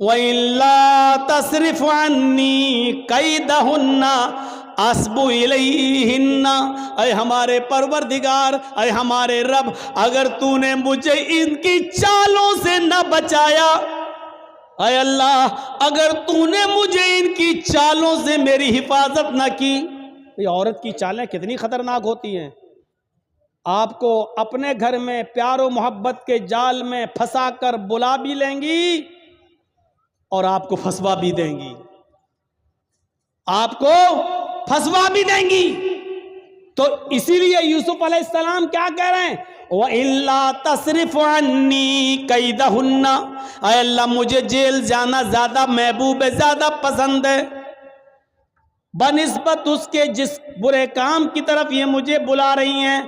وَإِلَّا تَصْرِفْ عَنِّي كَيْدَهُنَّ اَصْبُ إِلَيْهِنَّ، اے ہمارے پروردگار، اے ہمارے رب، اگر تو نے مجھے ان کی چالوں سے نہ بچایا، اے اللہ اگر تو نے مجھے ان کی چالوں سے میری حفاظت نہ کی۔ یہ عورت کی چالیں کتنی خطرناک ہوتی ہیں، آپ کو اپنے گھر میں پیار و محبت کے جال میں پھنسا کر بلا بھی لیں گی اور آپ کو پھنسوا بھی دیں گی، آپ کو پھنسوا بھی دیں گی۔ تو اسی لیے یوسف علیہ السلام کیا کہہ رہے ہیں؟ وَإِلَّا تَصْرِفْ عَنِّي كَيْدَهُنَّ، اے اللہ مجھے جیل جانا زیادہ محبوب ہے، زیادہ پسند ہے بنسبت اس کے جس برے کام کی طرف یہ مجھے بلا رہی ہیں۔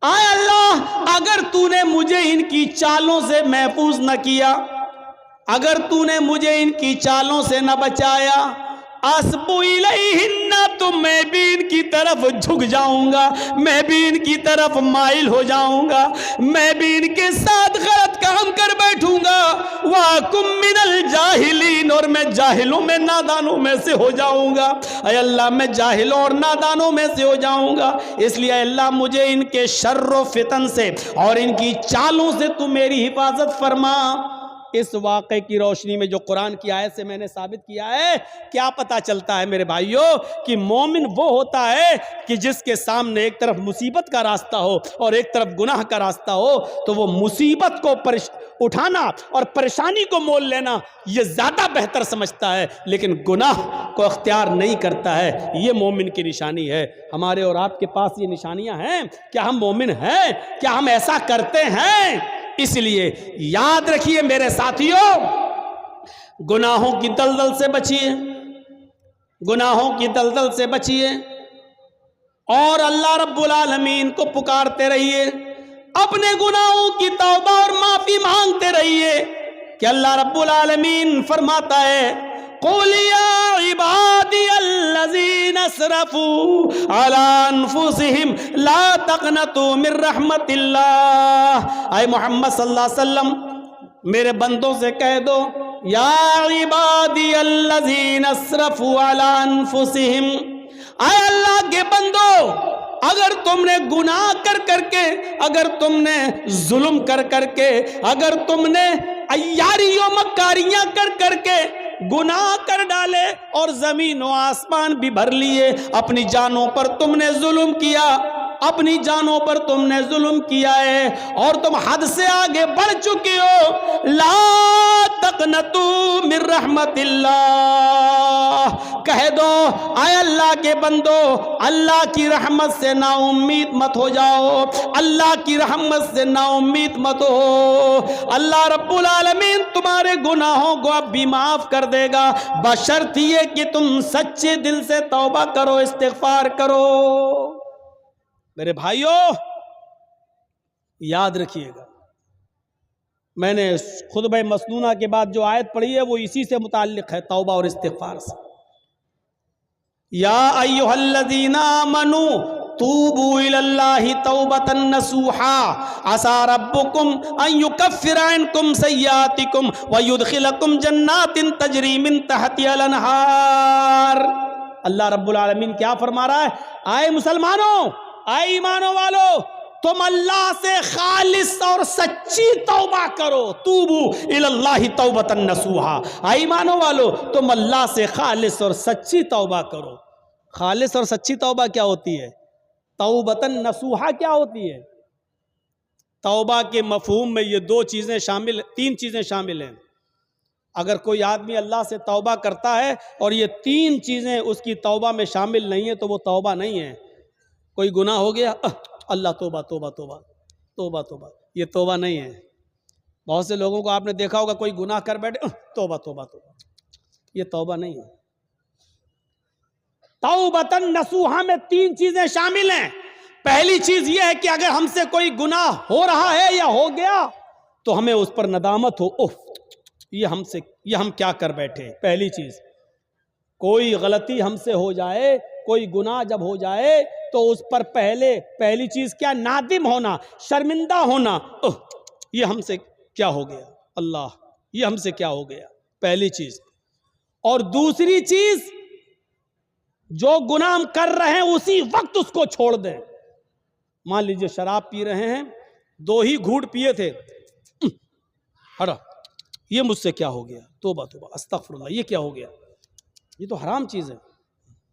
اے اللہ اگر تو نے مجھے ان کی چالوں سے محفوظ نہ کیا، اگر تو نے مجھے ان کی چالوں سے نہ بچایا، اَصْبُ إِلَيْهِنَّ، تو میں بھی ان کی طرف جھک جاؤں گا، میں بھی ان کی طرف مائل ہو جاؤں گا، میں بھی ان کے ساتھ غلط کام کر بیٹھوں گا۔ وَأَكُن مِّنَ الْجَاهِلِينَ، اور میں جاہلوں میں نادانوں میں سے ہو جاؤں گا۔ اے اللہ میں جاہلوں اور نادانوں میں سے ہو جاؤں گا، اس لیے اے اللہ مجھے ان کے شر و فتن سے اور ان کی چالوں سے تو میری حفاظت فرما۔ اس واقعے کی روشنی میں جو قرآن کی آیت سے میں نے ثابت کیا ہے، کیا پتہ چلتا ہے میرے بھائیوں کہ مومن وہ ہوتا ہے کہ جس کے سامنے ایک طرف مصیبت کا راستہ ہو اور ایک طرف گناہ کا راستہ ہو، تو وہ مصیبت کو اٹھانا اور پریشانی کو مول لینا یہ زیادہ بہتر سمجھتا ہے، لیکن گناہ کو اختیار نہیں کرتا ہے۔ یہ مومن کی نشانی ہے۔ ہمارے اور آپ کے پاس یہ نشانیاں ہیں؟ کیا ہم مومن ہیں؟ کیا ہم ایسا کرتے ہیں؟ اس لیے یاد رکھیے میرے ساتھیوں، گناہوں کی دلدل سے بچیے، گناہوں کی دلدل سے بچیے اور اللہ رب العالمین کو پکارتے رہیے، اپنے گناہوں کی توبہ اور معافی مانگتے رہیے کہ اللہ رب العالمین فرماتا ہے قُلْ يَا عِبَادِيَ الَّذِينَ اسْرَفُوا عَلَىٰ أَنفُسِهِمْ لَا تَقْنَطُوا مِن رَحْمَتِ اللَّهِ، اے محمد صلی اللہ علیہ وسلم میرے بندوں سے کہہ دو یا عبادی الذین اسرفوا علی انفسہم، اے اللہ کے بندو اگر تم نے گناہ کر کے، اگر تم نے ظلم کر کے، اگر تم نے عیاری و مکاریاں کر کے گناہ کر ڈالے اور زمین و آسمان بھی بھر لیے، اپنی جانوں پر تم نے ظلم کیا، اپنی جانوں پر تم نے ظلم کیا ہے اور تم حد سے آگے بڑھ چکے ہو، لا تقنطوا من رحمت اللہ، کہہ دو اے اللہ کے بندو اللہ کی رحمت سے نا امید مت ہو جاؤ، اللہ کی رحمت سے نا امید مت ہو، اللہ رب العالمین تمہارے گناہوں کو اب بھی معاف کر دے گا، بشرط یہ کہ تم سچے دل سے توبہ کرو، استغفار کرو۔ میرے بھائیوں یاد رکھیے گا، میں نے خطبہ مسنونہ کے بعد جو آیت پڑھی ہے وہ اسی سے متعلق ہے، توبہ اور استغفار سے۔ یا ایھا الذین آمنوا توبوا الی اللہ توبۃ نصوحا عسى ربکم ان یکفر عنکم سیئاتکم ویدخلکم جنات تجری من تحتها الانہار۔ اللہ رب العالمین کیا فرما رہا ہے؟ آئے مسلمانوں، اے ایمانوں والو، تم اللہ سے خالص اور سچی توبہ کرو، توبو الی اللہ توبۃ نصوحا، اے ایمانوں والو تم اللہ سے خالص اور سچی توبہ کرو۔ خالص اور سچی توبہ کیا ہوتی ہے؟ توبۃ نصوحا کیا ہوتی ہے؟ توبہ کے مفہوم میں یہ تین چیزیں شامل ہیں۔ اگر کوئی آدمی اللہ سے توبہ کرتا ہے اور یہ تین چیزیں اس کی توبہ میں شامل نہیں ہیں تو وہ توبہ نہیں ہے۔ کوئی گناہ ہو گیا، اللہ توبہ توبہ توبہ توبہ توبہ، یہ توبہ نہیں ہے۔ بہت سے لوگوں کو آپ نے دیکھا ہوگا کوئی گناہ کر بیٹھے، توبہ توبہ توبہ، یہ توبہ نہیں ہے۔ توبۃ نصوحا میں تین چیزیں شامل ہیں۔ پہلی چیز یہ ہے کہ اگر ہم سے کوئی گناہ ہو رہا ہے یا ہو گیا تو ہمیں اس پر ندامت ہو، اوہ یہ ہم کیا کر بیٹھے۔ پہلی چیز، کوئی غلطی ہم سے ہو جائے، کوئی گناہ جب ہو جائے تو اس پر پہلی چیز کیا؟ نادم ہونا، شرمندہ ہونا، اوہ یہ ہم سے کیا ہو گیا، اللہ یہ ہم سے کیا ہو گیا، پہلی چیز۔ اور دوسری چیز، جو گناہ ہم کر رہے ہیں اسی وقت اس کو چھوڑ دیں۔ مان لیجئے شراب پی رہے ہیں، 2 ہی گھونٹ پیے تھے، ہٹا یہ مجھ سے کیا ہو گیا، توبہ توبہ استغفر اللہ، یہ کیا ہو گیا، یہ تو حرام چیز ہے۔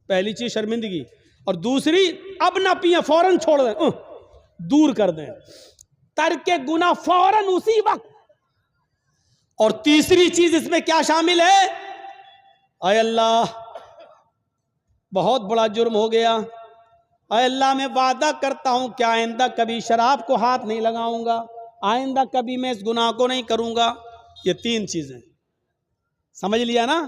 پہلی چیز شرمندگی، اور دوسری اب نہ پیئیں، فوراً چھوڑ دیں، دور کر دیں، ترک گناہ فوراً اسی وقت۔ اور تیسری چیز اس میں کیا شامل ہے؟ اے اللہ بہت بڑا جرم ہو گیا، اے اللہ میں وعدہ کرتا ہوں کہ آئندہ کبھی شراب کو ہاتھ نہیں لگاؤں گا، آئندہ کبھی میں اس گناہ کو نہیں کروں گا۔ یہ 3 چیزیں سمجھ لیا نا؟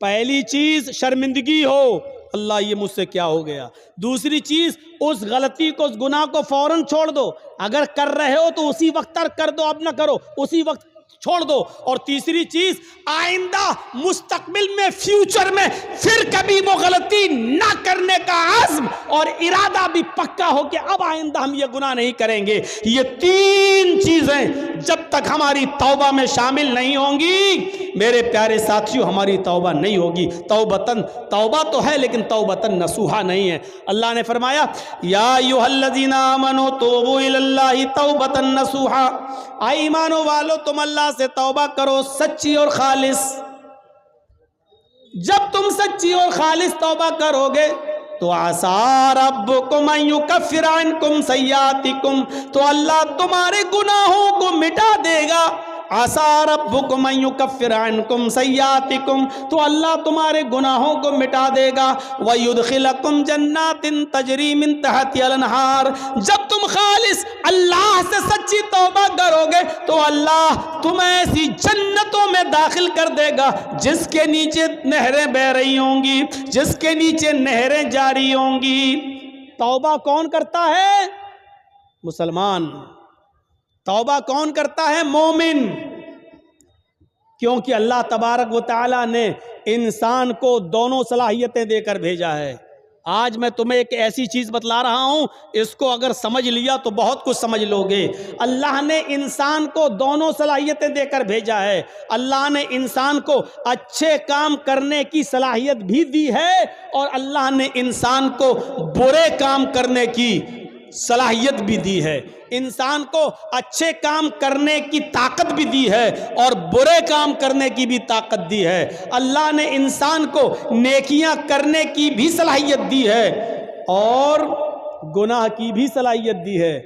پہلی چیز شرمندگی ہو، اللہ یہ مجھ سے کیا ہو گیا۔ دوسری چیز، اس غلطی کو، اس گناہ کو فوراً چھوڑ دو، اگر کر رہے ہو تو اسی وقت ترک کر دو، اب نہ کرو، اسی وقت چھوڑ دو۔ اور تیسری چیز، آئندہ مستقبل میں، فیوچر میں پھر کبھی وہ غلطی نہ کرنے کا عزم اور ارادہ بھی پکا ہو کہ اب آئندہ ہم یہ گناہ نہیں کریں گے۔ یہ 3 چیزیں جب تک ہماری توبہ میں شامل نہیں ہوں گی میرے پیارے ساتھیوں، ہماری توبہ نہیں ہوگی۔ توبہ تو ہے لیکن توبتن نصوحا نہیں ہے۔ اللہ نے فرمایا یا ایھا الذین آمنوا توبوا الی اللہ توبۃ نصوحا، اے ایمانو والو تم اللہ سے توبہ کرو سچی اور خالص۔ جب تم سچی اور خالص توبہ کرو گے تو عسیٰ ربکم ان یکفر عنکم سیئاتکم، تو اللہ تمہارے گناہوں کو مٹا دے گا۔ عسیٰ ربکم ان یکفر عنکم سیئاتکم، تو اللہ تمہارے گناہوں کو مٹا دے گا۔ ویدخلکم جنات تجری من تحتہا الانہار، جب تم خالص اللہ سے سچی توبہ کرو گے تو اللہ تمہیں ایسی جنتوں میں داخل کر دے گا جس کے نیچے نہریں بہہ رہی ہوں گی، جس کے نیچے نہریں جاری ہوں گی۔ توبہ کون کرتا ہے؟ مسلمان۔ توبہ کون کرتا ہے؟ مومن۔ کیونکہ اللہ تبارک و تعالیٰ نے انسان کو دونوں صلاحیتیں دے کر بھیجا ہے۔ آج میں تمہیں ایک ایسی چیز بتلا رہا ہوں، اس کو اگر سمجھ لیا تو بہت کچھ سمجھ لو گے۔ اللہ نے انسان کو دونوں صلاحیتیں دے کر بھیجا ہے۔ اللہ نے انسان کو اچھے کام کرنے کی صلاحیت بھی دی ہے، اور اللہ نے انسان کو برے کام کرنے کی صلاحیت بھی دی ہے۔ انسان کو اچھے کام کرنے کی طاقت بھی دی ہے اور برے کام کرنے کی بھی طاقت دی ہے۔ اللہ نے انسان کو نیکیاں کرنے کی بھی صلاحیت دی ہے اور گناہ کی بھی صلاحیت دی ہے۔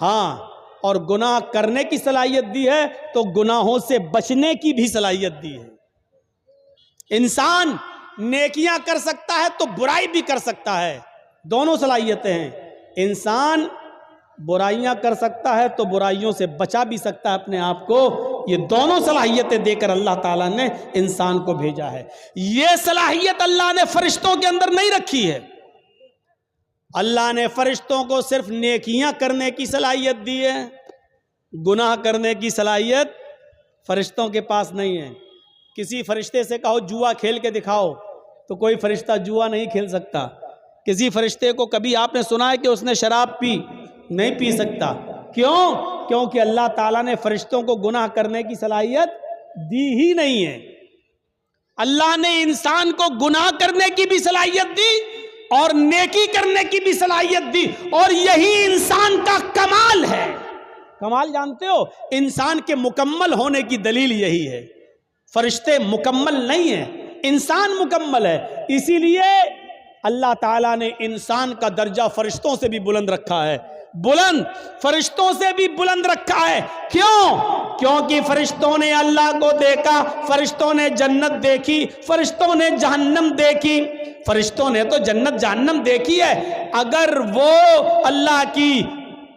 ہاں، اور گناہ کرنے کی صلاحیت دی ہے تو گناہوں سے بچنے کی بھی صلاحیت دی ہے۔ انسان نیکیاں کر سکتا ہے تو برائی بھی کر سکتا ہے، دونوں صلاحیتیں ہیں۔ انسان برائیاں کر سکتا ہے تو برائیوں سے بچا بھی سکتا ہے اپنے آپ کو۔ یہ دونوں صلاحیتیں دے کر اللہ تعالیٰ نے انسان کو بھیجا ہے۔ یہ صلاحیت اللہ نے فرشتوں کے اندر نہیں رکھی ہے۔ اللہ نے فرشتوں کو صرف نیکیاں کرنے کی صلاحیت دی ہے، گناہ کرنے کی صلاحیت فرشتوں کے پاس نہیں ہے۔ کسی فرشتے سے کہو جوا کھیل کے دکھاؤ تو کوئی فرشتہ جوا نہیں کھیل سکتا۔ کسی فرشتے کو کبھی آپ نے سنا ہے کہ اس نے شراب پی؟ نہیں پی سکتا۔ کیوں؟ کیونکہ اللہ تعالیٰ نے فرشتوں کو گناہ کرنے کی صلاحیت دی ہی نہیں ہے۔ اللہ نے انسان کو گناہ کرنے کی بھی صلاحیت دی اور نیکی کرنے کی بھی صلاحیت دی، اور یہی انسان کا کمال ہے۔ کمال جانتے ہو؟ انسان کے مکمل ہونے کی دلیل یہی ہے۔ فرشتے مکمل نہیں ہیں، انسان مکمل ہے۔ اسی لیے اللہ تعالیٰ نے انسان کا درجہ فرشتوں سے بھی بلند رکھا ہے، بلند، فرشتوں سے بھی بلند رکھا ہے۔ کیوں؟ کیونکہ فرشتوں نے اللہ کو دیکھا، فرشتوں نے جنت دیکھی، فرشتوں نے جہنم دیکھی۔ فرشتوں نے تو جنت جہنم دیکھی ہے، اگر وہ اللہ کی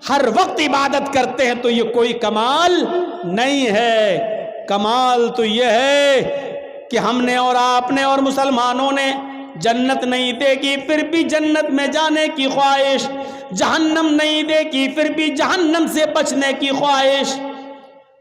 ہر وقت عبادت کرتے ہیں تو یہ کوئی کمال نہیں ہے۔ کمال تو یہ ہے کہ ہم نے اور آپ نے اور مسلمانوں نے جنت نہیں دیکھی پھر بھی جنت میں جانے کی خواہش، جہنم نہیں دیکھی پھر بھی جہنم سے بچنے کی خواہش۔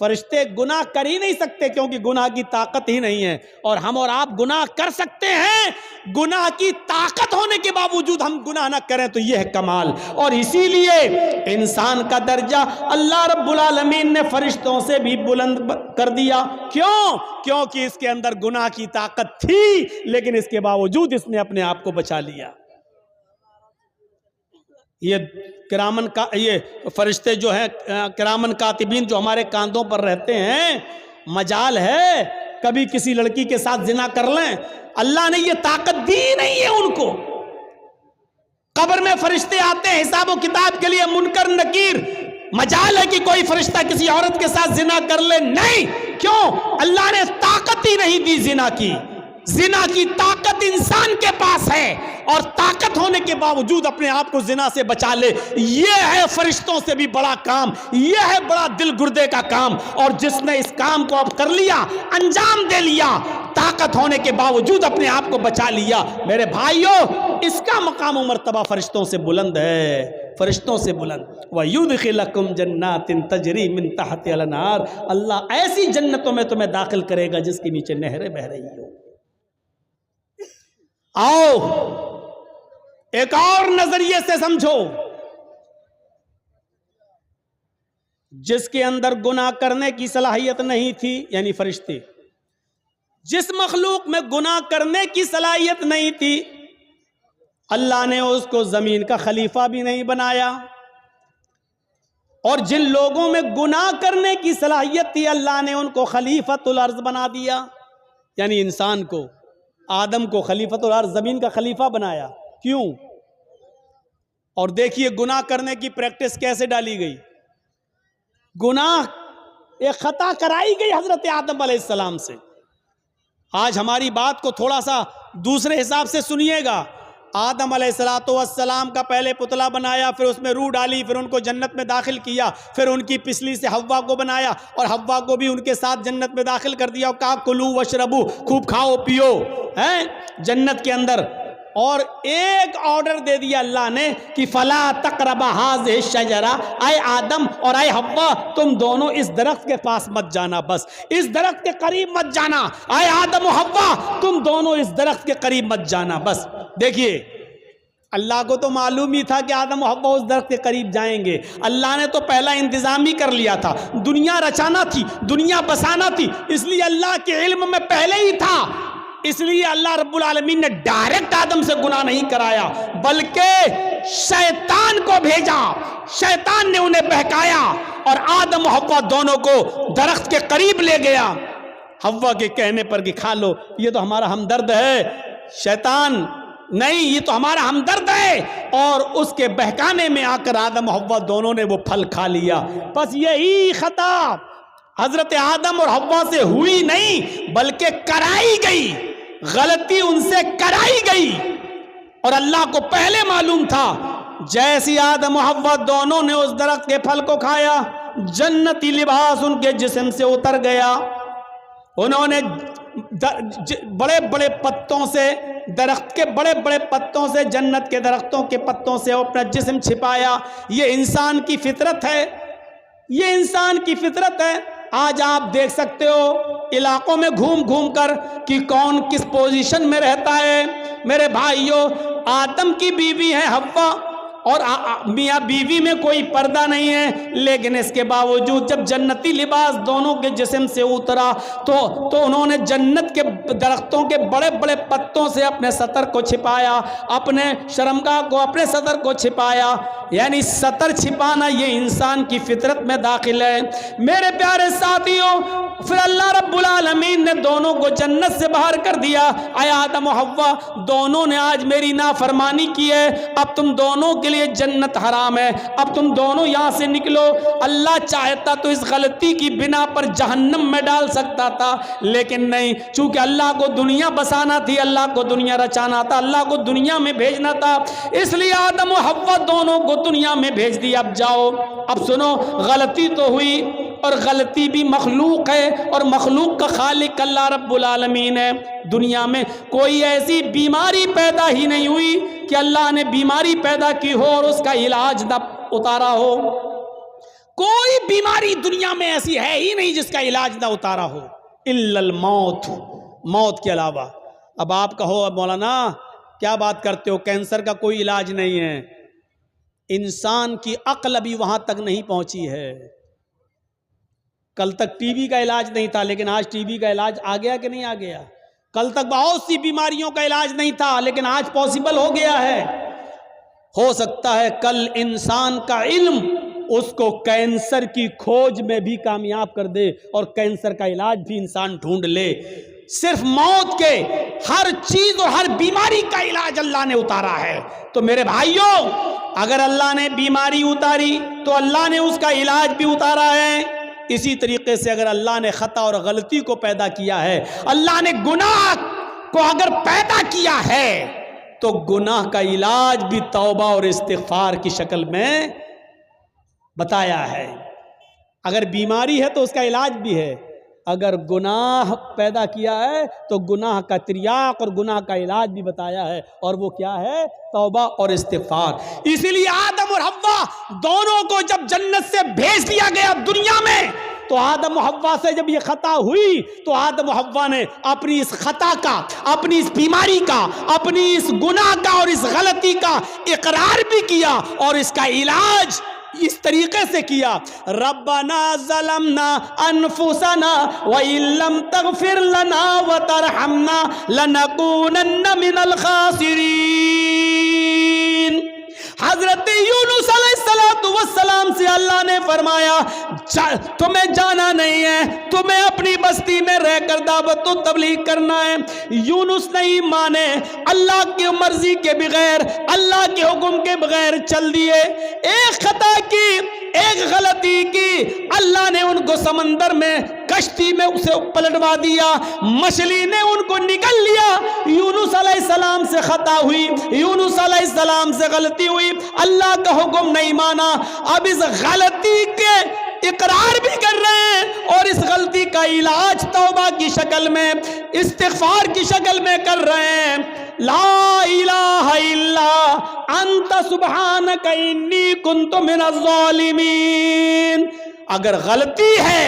فرشتے گناہ کر ہی نہیں سکتے کیونکہ گناہ کی طاقت ہی نہیں ہے، اور ہم اور آپ گناہ کر سکتے ہیں، گناہ کی طاقت ہونے کے باوجود ہم گناہ نہ کریں تو یہ ہے کمال۔ اور اسی لیے انسان کا درجہ اللہ رب العالمین نے فرشتوں سے بھی بلند کر دیا۔ کیوں؟ کیونکہ اس کے اندر گناہ کی طاقت تھی، لیکن اس کے باوجود اس نے اپنے آپ کو بچا لیا۔ یہ فرشتے جو ہیں کرامن کاتبین جو ہمارے کاندھوں پر رہتے ہیں، مجال ہے کبھی کسی لڑکی کے ساتھ زنا کر لیں، اللہ نے یہ طاقت دی نہیں ہے ان کو۔ قبر میں فرشتے آتے ہیں حساب و کتاب کے لیے، منکر نکیر، مجال ہے کہ کوئی فرشتہ کسی عورت کے ساتھ زنا کر لے؟ نہیں۔ کیوں؟ اللہ نے طاقت ہی نہیں دی زنا کی۔ زنا کی طاقت انسان کے پاس ہے، اور طاقت ہونے کے باوجود اپنے آپ کو زنا سے بچا لے، یہ ہے فرشتوں سے بھی بڑا کام، یہ ہے بڑا دل گردے کا کام۔ اور جس نے اس کام کو اب کر لیا، انجام دے لیا، طاقت ہونے کے باوجود اپنے آپ کو بچا لیا، میرے بھائیوں اس کا مقام و مرتبہ فرشتوں سے بلند ہے، فرشتوں سے بلند۔ وَيُدْخِلَكُمْ جَنَّاتٍ تَجْرِي مِن تَحْتِهَا الْأَنْهَارُ، اللہ ایسی جنتوں میں تمہیں داخل کرے گا جس کے نیچے نہریں بہہ رہی ہوں۔ آؤ ایک اور نظریے سے سمجھو، جس کے اندر گناہ کرنے کی صلاحیت نہیں تھی، یعنی فرشتے، جس مخلوق میں گناہ کرنے کی صلاحیت نہیں تھی، اللہ نے اس کو زمین کا خلیفہ بھی نہیں بنایا، اور جن لوگوں میں گناہ کرنے کی صلاحیت تھی اللہ نے ان کو خلیفۃ الارض بنا دیا، یعنی انسان کو، آدم کو خلیفۃ الارض، زمین کا خلیفہ بنایا۔ کیوں؟ اور دیکھیے گناہ کرنے کی پریکٹس کیسے ڈالی گئی۔ گناہ ایک خطا کرائی گئی حضرت آدم علیہ السلام سے۔ آج ہماری بات کو تھوڑا سا دوسرے حساب سے سنیے گا۔ آدم علیہ السلام کا پہلے پتلا بنایا، پھر اس میں روح ڈالی، پھر ان کو جنت میں داخل کیا، پھر ان کی پسلی سے حوا کو بنایا اور حوا کو بھی ان کے ساتھ جنت میں داخل کر دیا، اور کہا کلو وشربو، خوب کھاؤ پیو ہیں جنت کے اندر۔ اور ایک آرڈر دے دیا اللہ نے کہ فلا تقربا هذه الشجرہ، اے آدم اور اے حوا تم دونوں اس درخت کے پاس مت جانا، بس اس درخت کے قریب مت جانا، اے آدم و حوا تم دونوں اس درخت کے قریب مت جانا بس۔ دیکھیے اللہ کو تو معلوم ہی تھا کہ آدم و حوا اس درخت کے قریب جائیں گے، اللہ نے تو پہلا انتظام ہی کر لیا تھا، دنیا رچانا تھی، دنیا بسانا تھی، اس لیے اللہ کے علم میں پہلے ہی تھا، اس لیے اللہ رب العالمین نے ڈائریکٹ آدم سے گناہ نہیں کرایا، بلکہ شیطان کو بھیجا، شیطان نے انہیں بہکایا اور آدم و حوا دونوں کو درخت کے قریب لے گیا، حوا کے کہنے پر کہ کھا لو، یہ تو ہمارا ہمدرد ہے، شیطان نہیں یہ تو ہمارا ہمدرد ہے، اور اس کے بہکانے میں آ کر آدم و حوا دونوں نے وہ پھل کھا لیا۔ بس یہی خطا حضرت آدم اور حوا سے ہوئی نہیں بلکہ کرائی گئی، غلطی ان سے کرائی گئی، اور اللہ کو پہلے معلوم تھا۔ جیسی آدم و حوا دونوں نے اس درخت کے پھل کو کھایا، جنتی لباس ان کے جسم سے اتر گیا، انہوں نے بڑے بڑے پتوں سے، درخت کے بڑے بڑے پتوں سے، جنت کے درختوں کے پتوں سے اپنا جسم چھپایا۔ یہ انسان کی فطرت ہے، یہ انسان کی فطرت ہے۔ آج آپ دیکھ سکتے ہو علاقوں میں گھوم گھوم کر کہ کون کس پوزیشن میں رہتا ہے۔ میرے بھائیوں آدم کی بیوی ہے حوا، اور میاں بیوی میں کوئی پردہ نہیں ہے، لیکن اس کے باوجود جب جنتی لباس دونوں کے جسم سے اترا تو انہوں نے جنت کے درختوں کے بڑے بڑے پتوں سے اپنے سطر کو چھپایا، اپنے شرمگاہ کو، اپنے سطر کو چھپایا، یعنی سطر چھپانا یہ انسان کی فطرت میں داخل ہے۔ میرے پیارے ساتھیوں پھر اللہ رب العالمین نے دونوں کو جنت سے باہر کر دیا۔ اے آدم و حوا دونوں نے آج میری نافرمانی کی ہے، اب تم دونوں کے لیے جنت حرام ہے، اب تم دونوں یہاں سے نکلو۔ اللہ چاہتا تو اس غلطی کی بنا پر جہنم میں ڈال سکتا تھا، لیکن نہیں، چونکہ اللہ کو دنیا بسانا تھی، اللہ کو دنیا رچانا تھا، اللہ کو دنیا میں بھیجنا تھا، اس لیے آدم و حوا دونوں کو دنیا میں بھیج دیا۔ اب جاؤ، اب سنو، غلطی تو ہوئی، اور غلطی بھی مخلوق ہے، اور مخلوق کا خالق اللہ رب العالمین ہے۔ دنیا میں کوئی ایسی بیماری پیدا ہی نہیں ہوئی کہ اللہ نے بیماری پیدا کی ہو اور اس کا علاج نہ اتارا ہو، کوئی بیماری دنیا میں ایسی ہے ہی نہیں جس کا علاج نہ اتارا ہو، الا الموت، موت کے علاوہ۔ اب آپ کہو مولانا کیا بات کرتے ہو، کینسر کا کوئی علاج نہیں ہے۔ انسان کی عقل ابھی وہاں تک نہیں پہنچی ہے۔ کل تک ٹی بی کا علاج نہیں تھا، لیکن آج ٹی بی کا علاج آ گیا کہ نہیں آ گیا؟ کل تک بہت سی بیماریوں کا علاج نہیں تھا، لیکن آج پاسبل ہو گیا ہے۔ ہو سکتا ہے کل انسان کا علم اس کو کینسر کی کھوج میں بھی کامیاب کر دے اور کینسر کا علاج بھی انسان ڈھونڈ لے۔ صرف موت کے ہر چیز اور ہر بیماری کا علاج اللہ نے اتارا ہے۔ تو میرے بھائیوں، اگر اللہ نے بیماری اتاری تو اللہ نے اس کا علاج بھی اتارا ہے۔ اسی طریقے سے اگر اللہ نے خطا اور غلطی کو پیدا کیا ہے، اللہ نے گناہ کو اگر پیدا کیا ہے، تو گناہ کا علاج بھی توبہ اور استغفار کی شکل میں بتایا ہے۔ اگر بیماری ہے تو اس کا علاج بھی ہے، اگر گناہ پیدا کیا ہے تو گناہ کا تریاق اور گناہ کا علاج بھی بتایا ہے، اور وہ کیا ہے؟ توبہ اور استغفار۔ اسی لیے آدم اور حوا دونوں کو جب جنت سے بھیج دیا گیا دنیا میں، تو آدم و حوا سے جب یہ خطا ہوئی تو آدم و حوا نے اپنی اس خطا کا، اپنی اس بیماری کا، اپنی اس گناہ کا اور اس غلطی کا اقرار بھی کیا اور اس کا علاج اس طریقے سے کیا۔ ربنا ظلمنا انفسنا وان لم تغفر لنا وترحمنا لنکونن من الخاسرین۔ حضرت یونس علیہ السلام سے اللہ نے فرمایا تمہیں جانا نہیں ہے، تمہیں اپنی بستی میں رہ کر دعوت و تبلیغ کرنا ہے۔ یونس نہیں مانے، اللہ کی مرضی کے بغیر، اللہ کے حکم کے بغیر چل دیے۔ ایک خطا کی، ایک غلطی کی، اللہ نے ان کو سمندر میں، کشتی میں اسے پلٹوا دیا، مچھلی نے ان کو نگل لیا۔ یونس علیہ السلام سے خطا ہوئی، یونس علیہ السلام سے غلطی ہوئی، اللہ کا حکم نہیں مانا۔ اب اس غلطی کے اقرار بھی کر رہے ہیں اور اس غلطی کا علاج توبہ کی شکل میں، استغفار کی شکل میں کر رہے ہیں۔ لا الہ الا انت سبحانک انی کنت من الظالمین۔ اگر غلطی ہے،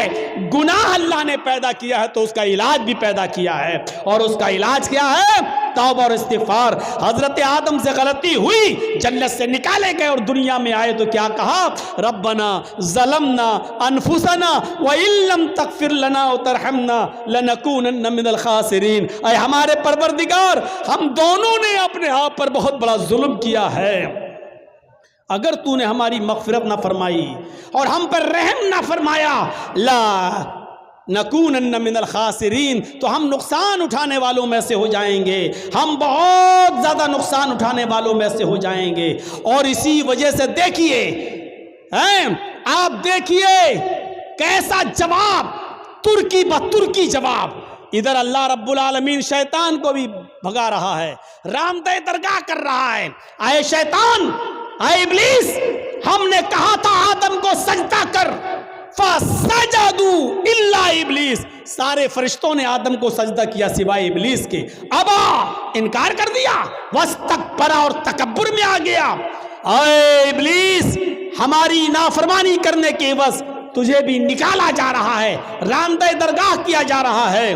گناہ اللہ نے پیدا کیا ہے تو اس کا علاج بھی پیدا کیا ہے، اور اس کا علاج کیا ہے؟ توبہ اور استغفار۔ حضرت آدم سے غلطی ہوئی، جنت سے نکالے گئے اور دنیا میں آئے تو کیا کہا؟ ربنا ظلمنا انفسنا وان لم تغفر لنا وترحمنا لنکونن من الخاسرین۔ اے ہمارے پروردگار، ہم دونوں نے اپنے آپ پر بہت بڑا ظلم کیا ہے، اگر تو نے ہماری مغفرت نہ فرمائی اور ہم پر رحم نہ فرمایا، لا نکونن من الخاسرین، تو ہم نقصان اٹھانے والوں میں سے ہو جائیں گے، ہم بہت زیادہ نقصان اٹھانے والوں میں سے ہو جائیں گے۔ اور اسی وجہ سے دیکھیے، آپ دیکھیے کیسا جواب، ترکی بترکی جواب۔ ادھر اللہ رب العالمین شیطان کو بھی بھگا رہا ہے، رامدہ درگاہ کر رہا ہے۔ اے شیطان، اے ابلیس، ہم نے کہا تھا آدم کو سجدہ کر، فَسَجَدُوا إِلَّا ابلیس، سارے فرشتوں نے آدم کو سجدہ کیا سوائے ابلیس کے۔ ابا، انکار کر دیا، وَاسْتَكْبَرَ، اور تکبر میں آ گیا۔ اے ابلیس، ہماری نافرمانی کرنے کے عوض تجھے بھی نکالا جا رہا ہے، رامدہ درگاہ کیا جا رہا ہے۔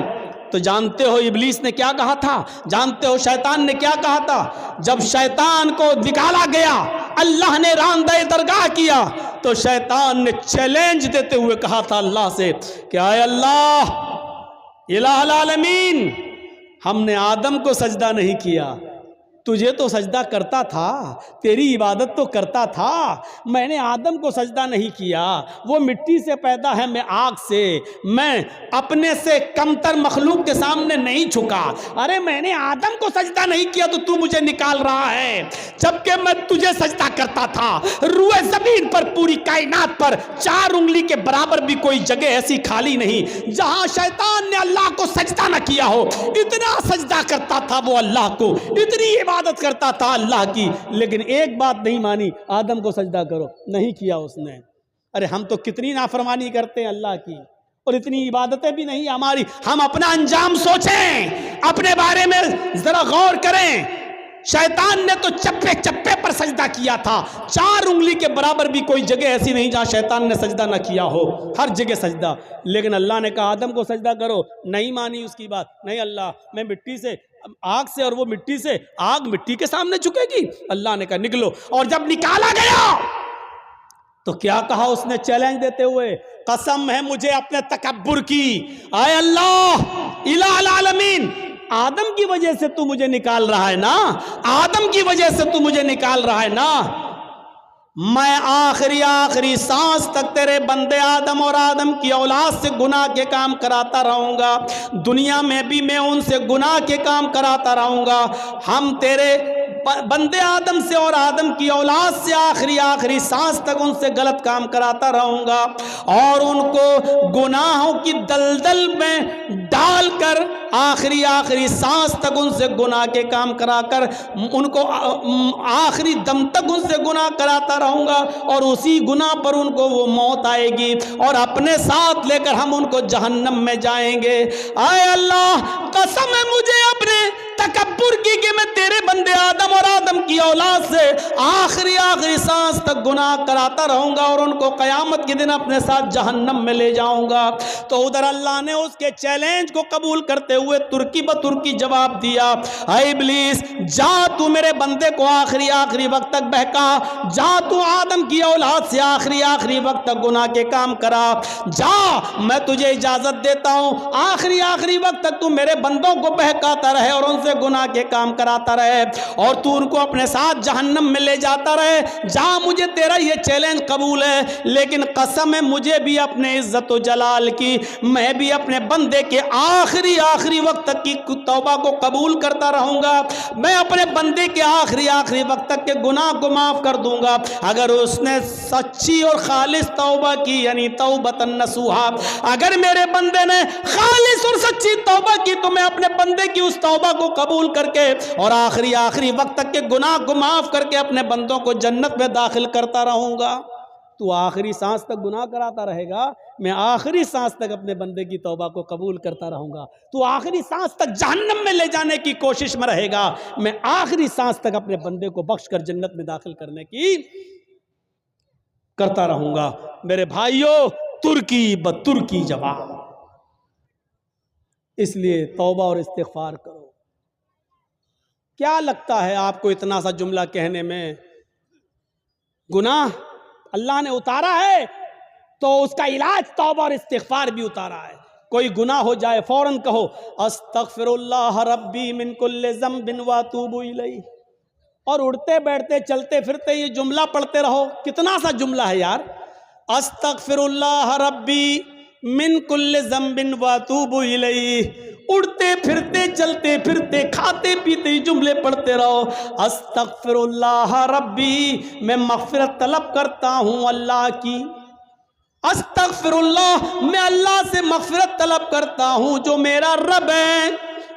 تو جانتے ہو ابلیس نے کیا کہا تھا؟ جانتے ہو شیطان نے کیا کہا تھا؟ جب شیطان کو نکالا گیا، اللہ نے راندہ درگاہ کیا، تو شیطان نے چیلنج دیتے ہوئے کہا تھا اللہ سے کہ اے اللہ الہ العالمین، ہم نے آدم کو سجدہ نہیں کیا، تجھے تو سجدہ کرتا تھا، تیری عبادت تو کرتا تھا، میں نے آدم کو سجدہ نہیں کیا، وہ مٹی سے پیدا ہے، میں آگ سے، میں اپنے سے کمتر مخلوق کے سامنے نہیں جھکا۔ ارے میں نے آدم کو سجدہ نہیں کیا تو مجھے نکال رہا ہے، جبکہ میں تجھے سجدہ کرتا تھا۔ روئے زمین پر، پوری کائنات پر 4 انگلی کے برابر بھی کوئی جگہ ایسی خالی نہیں جہاں شیطان نے اللہ کو سجدہ نہ کیا ہو۔ اتنا سجدہ کرتا تھا وہ اللہ کو، اتنی عبادت کرتا تھا اللہ کی، لیکن ایک بات نہیں مانی، آدم کو سجدہ کرو، نہیں کیا اس نے۔ ارے ہم تو کتنی نافرمانی کرتے ہیں اللہ کی، اور اتنی عبادتیں بھی نہیں ہماری۔ ہم اپنا انجام سوچیں، اپنے بارے میں ذرا غور کریں۔ شیطان نے تو چپے چپے پر سجدہ کیا تھا، 4 انگلی کے برابر بھی کوئی جگہ ایسی نہیں جہاں شیطان نے سجدہ نہ کیا ہو، ہر جگہ سجدہ۔ لیکن اللہ نے کہا آدم کو سجدہ کرو، نہیں مانی اس کی بات، نہیں اللہ میں مٹی سے، آگ سے، اور وہ مٹی سے، آگ مٹی کے سامنے جھکے گی؟ اللہ نے کہا نکلو، اور جب نکالا گیا تو کیا کہا اس نے چیلنج دیتے ہوئے؟ قسم ہے مجھے اپنے تکبر کی، اے اللہ الہ العالمین، آدم کی وجہ سے تو مجھے نکال رہا ہے نا، آدم کی وجہ سے تو مجھے نکال رہا ہے نا، میں آخری سانس تک تیرے بندے آدم اور آدم کی اولاد سے گناہ کے کام کراتا رہوں گا، دنیا میں بھی میں ان سے گناہ کے کام کراتا رہوں گا، ہم تیرے بندے آدم سے اور آدم کی اولاد سے آخری سانس تک ان سے غلط کام کراتا رہوں گا، اور ان کو گناہوں کی دلدل میں ڈال کر آخری سانس تک ان سے گناہ کے کام کرا کر ان کو آخری دم تک ان سے گناہ کراتا رہوں گا، اور اسی گناہ پر ان کو وہ موت آئے گی اور اپنے ساتھ لے کر ہم ان کو جہنم میں جائیں گے۔ اے اللہ قسم ہے مجھے اپنے تکبر کی کہ میں تیرے بندے آدم اور آدم کی اولاد سے آخری سانس تک گناہ کراتا رہوں گا اور ان کو قیامت کے دن اپنے ساتھ جہنم میں لے جاؤں گا۔ تو ادھر اللہ نے اس کے چیلنج کو قبول کرتے ہوئے ترکی بترکی جواب دیا، اے ابلیس جا تو میرے بندے کو آخری وقت تک بہکا، جا تو آدم کی اولاد سے آخری وقت تک گناہ کے کام کرا، جا میں تجھے اجازت دیتا ہوں آخری وقت تک تو میرے بندوں کو بہکاتا رہے اور ان سے گناہ کے کام کراتا رہے اور تو ان کو اپنے ساتھ جہنم میں لے جاتا رہے، جا مجھے تیرا یہ چیلنج قبول ہے، لیکن قسم ہے مجھے بھی اپنے عزت و جلال کی، میں بھی اپنے بندے کے آخری وقت تک کی توبہ کو قبول کرتا رہوں گا، میں اپنے بندے کے آخری وقت تک کے گناہ کو معاف کر دوں گا اگر اس نے سچی اور خالص توبہ کی، یعنی توبۃ نصوحا، اگر میرے بندے نے خالص اور سچی توبہ کی تو میں اپنے بندے کی اس توبہ کو قبول کر کے اور آخری وقت تک کے گناہ کو معاف کر کے اپنے بندوں کو جنت میں داخل کرتا رہوں گا۔ تو آخری سانس تک گناہ کراتا رہے گا، میں آخری سانس تک اپنے بندے کی توبہ کو قبول کرتا رہوں گا، تو آخری سانس تک جہنم میں لے جانے کی کوشش میں رہے گا، میں آخری سانس تک اپنے بندے کو بخش کر جنت میں داخل کرنے کی کرتا رہوں گا۔ میرے بھائیوں ترکی بترکی جواب، اس لیے توبہ اور استغفار کرو۔ کیا لگتا ہے آپ کو اتنا سا جملہ کہنے میں؟ گناہ اللہ نے اتارا ہے تو اس کا علاج توبہ اور استغفار بھی اتارا ہے۔ کوئی گناہ ہو جائے فوراً کہو استغفر اللہ ربی من کل ذنب واتوب الیہ، اور اڑتے بیٹھتے چلتے پھرتے یہ جملہ پڑھتے رہو۔ کتنا سا جملہ ہے یار، استغفر اللہ ربی من کل ذنب واتوب الیہ، اڑتے پھرتے چلتے پھرتے کھاتے پیتے جملے پڑھتے رہو۔ استغفر اللہ ربی، میں مغفرت طلب کرتا ہوں اللہ کی، استغفر اللہ میں اللہ سے مغفرت طلب کرتا ہوں جو میرا رب ہے،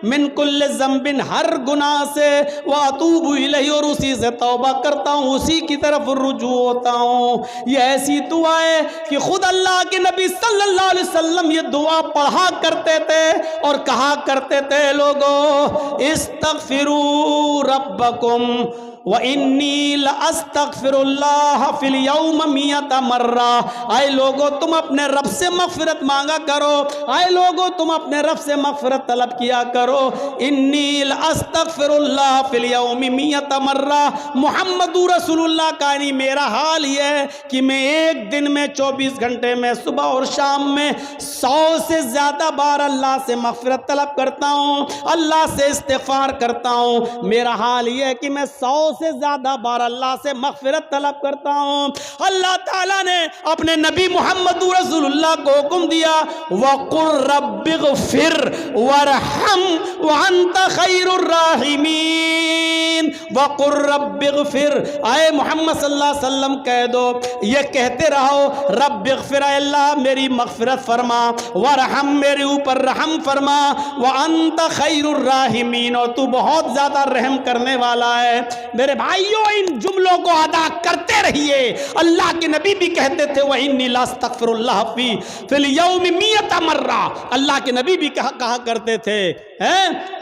من کل ذنب ہر گناہ سے، واتوب الیہ اور اسی سے توبہ کرتا ہوں، اسی کی طرف رجوع ہوتا ہوں۔ یہ ایسی دعا ہے کہ خود اللہ کے نبی صلی اللہ علیہ وسلم یہ دعا پڑھا کرتے تھے اور کہا کرتے تھے لوگوں استغفروا ربکم وَإِنِّي لَأَسْتَغْفِرُ اللَّهَ فِي الْيَوْمِ 100 مرہ، اے لوگو تم اپنے رب سے مغفرت مانگا کرو، اے لوگو تم اپنے رب سے مغفرت طلب کیا کرو۔ اِنِّي لَأَسْتَغْفِرُ اللَّهَ فِي الْيَوْمِ 100 مرہ، محمد رسول اللہ کا یعنی میرا حال یہ ہے کہ میں ایک دن میں 24 گھنٹے میں صبح اور شام میں 100 سے زیادہ بار اللہ سے مغفرت طلب کرتا ہوں، اللہ سے استغفار کرتا ہوں۔ میرا حال یہ ہے کہ میں 100 سے زیادہ بار اللہ سے مغفرت طلب کرتا ہوں۔ اللہ تعالیٰ نے اپنے نبی محمد رسول اللہ کو حکم دیا وَقُلْ رَبِّ اغْفِرْ وَارْحَمْ وَأَنْتَ خَيْرُ الرَّاحِمِينَ، وقر رب اغفر، اے محمد صلی اللہ علیہ وسلم کہہ دو، یہ کہتے رہو رب اغفر، اے اللہ میری مغفرت فرما، ورحم میرے اوپر رحم فرما، وانت خیر الراحمین، اور تو بہت زیادہ رحم کرنے والا ہے۔ میرے بھائیوں ان جملوں کو ادا کرتے رہیے۔ اللہ کے نبی بھی کہتے تھے وَإِنِّي لَأَسْتَغْفِرُ اللَّهَ فِي الْيَوْمِ 100 مرہ، اللہ کے نبی بھی کہا کرتے تھے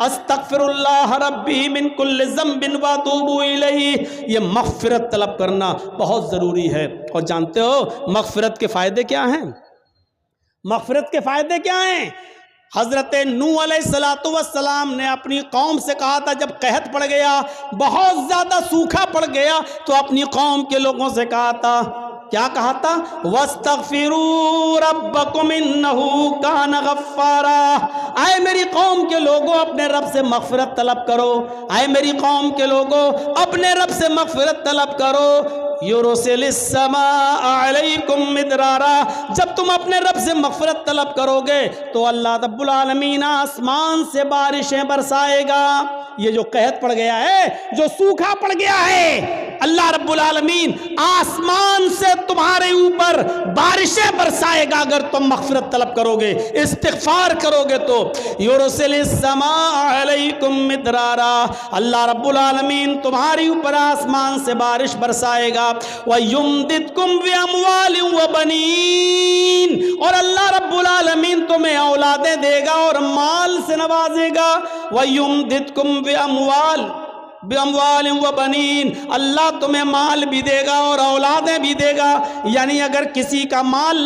استغفر اللہ ربی من کل ذنب واتوب الیہ، یہ مغفرت طلب کرنا بہت ضروری ہے۔ اور جانتے ہو مغفرت کے فائدے کیا ہیں؟ مغفرت کے فائدے کیا ہیں؟ حضرت نوح علیہ السلام نے اپنی قوم سے کہا تھا، جب قحط پڑ گیا، بہت زیادہ سوکھا پڑ گیا، تو اپنی قوم کے لوگوں سے کہا تھا، کیا کہا تھا؟ وَاسْتَغْفِرُوا رَبَّكُمْ إِنَّهُ كَانَ غَفَّارًا، اے میری قوم کے لوگوں اپنے رب سے مغفرت طلب کرو، اے میری قوم کے لوگوں اپنے رب سے مغفرت طلب کرو۔ یُرْسِلِ السَّمَاءَ عَلَيْكُمْ مِدْرَارًا، جب تم اپنے رب سے مغفرت طلب کرو گے تو اللہ رب العالمین آسمان سے بارشیں برسائے گا۔ یہ جو قحط پڑ گیا ہے، جو سوکھا پڑ گیا ہے، اللہ رب العالمین آسمان سے تمہارے اوپر بارشیں برسائے گا اگر تم مغفرت طلب کرو گے، استغفار کرو گے تو۔ یُرْسِلِ السَّمَاءَ عَلَيْكُمْ مِدْرَارًا، اللہ رب العالمین تمہاری اوپر آسمان سے بارش برسائے گا۔ وَيُمْدِدْكُمْ بِأَمْوَالٍ وَبَنِينَ، اور اللہ رب العالمین تمہیں اولادیں دے گا اور مال سے نوازے گا۔ وَيُمْدِدْكُمْ بِأَمْوَالٍ وَبَنِينَ، اللہ تمہیں مال بھی دے گا اور اولادیں بھی دے گا۔ یعنی اگر کسی کا مال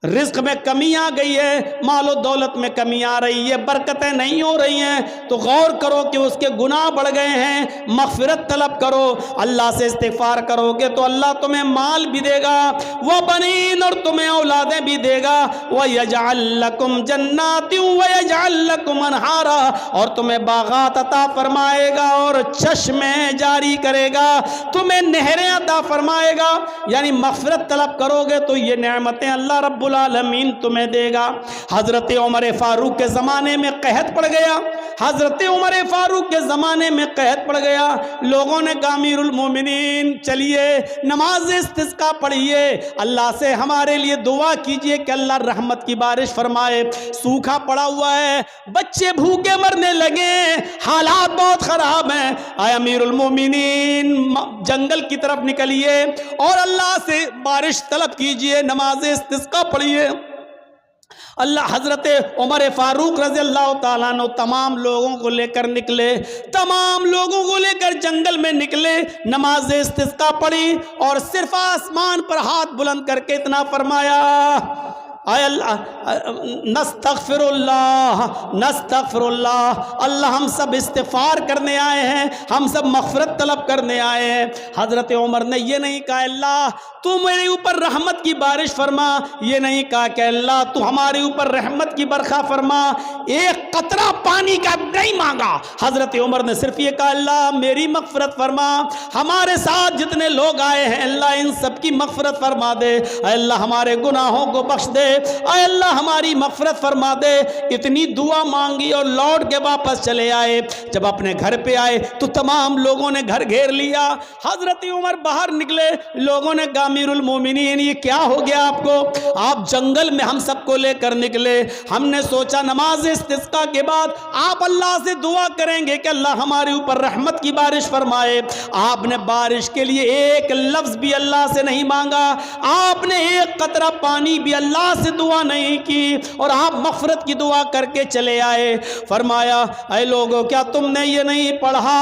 رزق میں کمی آ گئی ہے، مال و دولت میں کمی آ رہی ہے، برکتیں نہیں ہو رہی ہیں، تو غور کرو کہ اس کے گناہ بڑھ گئے ہیں، مغفرت طلب کرو، اللہ سے استغفار کرو گے تو اللہ تمہیں مال بھی دے گا، وَبَنِينَ، اور تمہیں اولادیں بھی دے گا، وَيَجْعَلْ لَكُمْ جَنَّاتٍ وَيَجْعَلْ لَكُمْ أَنْهَارًا، اور تمہیں باغات عطا فرمائے گا اور چشمے جاری کرے گا، تمہیں نہریں عطا فرمائے گا۔ یعنی مغفرت طلب کرو گے تو یہ نعمتیں اللہ رب العالمین تمہیں دے گا۔ حضرت عمر فاروق کے زمانے میں قحط پڑ گیا، حضرت عمر فاروق کے زمانے میں قحط پڑ گیا، لوگوں نے کہا امیر المومنین چلیے نماز استسقاء پڑھیے، اللہ سے ہمارے لیے دعا کیجئے کہ اللہ رحمت کی بارش فرمائے، سوکھا پڑا ہوا ہے، بچے بھوکے مرنے لگے، حالات بہت خراب ہیں، اے امیر المومنین جنگل کی طرف نکلیے اور اللہ سے بارش طلب کیجئے، نماز استسقاء پڑھیے۔ اللہ حضرت عمر فاروق رضی اللہ تعالیٰ عنہ تمام لوگوں کو لے کر نکلے، تمام لوگوں کو لے کر جنگل میں نکلے، نماز استسقاء پڑھی اور صرف آسمان پر ہاتھ بلند کر کے اتنا فرمایا، اے اللہ نستغفر اللہ نستغفر اللہ، اللہ ہم سب استغفار کرنے آئے ہیں، ہم سب مغفرت طلب کرنے آئے ہیں۔ حضرت عمر نے یہ نہیں کہا اللہ تو میرے اوپر رحمت کی بارش فرما، یہ نہیں کہا کہ اللہ تو ہمارے اوپر رحمت کی برکھا فرما، ایک قطرہ پانی کا نہیں مانگا۔ حضرت عمر نے صرف یہ کہا اللہ میری مغفرت فرما، ہمارے ساتھ جتنے لوگ آئے ہیں اللہ ان سب کی مغفرت فرما دے، اے اللہ ہمارے گناہوں کو بخش دے، اے اللہ ہماری مغفرت فرما دے۔ اتنی دعا مانگی اور لوٹ کے واپس چلے آئے۔ جب اپنے گھر پہ آئے تو تمام لوگوں نے گھر گھیر لیا، حضرت عمر باہر نکلے، لوگوں نے کہا امیر المومنین یہ کیا ہو گیا آپ کو، آپ جنگل میں ہم سب کو لے کر نکلے، ہم نے سوچا نماز استسقاء کے بعد آپ اللہ سے دعا کریں گے کہ اللہ ہمارے اوپر رحمت کی بارش فرمائے، آپ نے بارش کے لیے ایک لفظ بھی اللہ سے نہیں مانگا، آپ نے ایک قطرہ پانی بھی اللہ سے دعا نہیں کی، اور آپ مغفرت کی دعا کر کے چلے آئے۔ فرمایا اے لوگوں کیا تم نے یہ نہیں پڑھا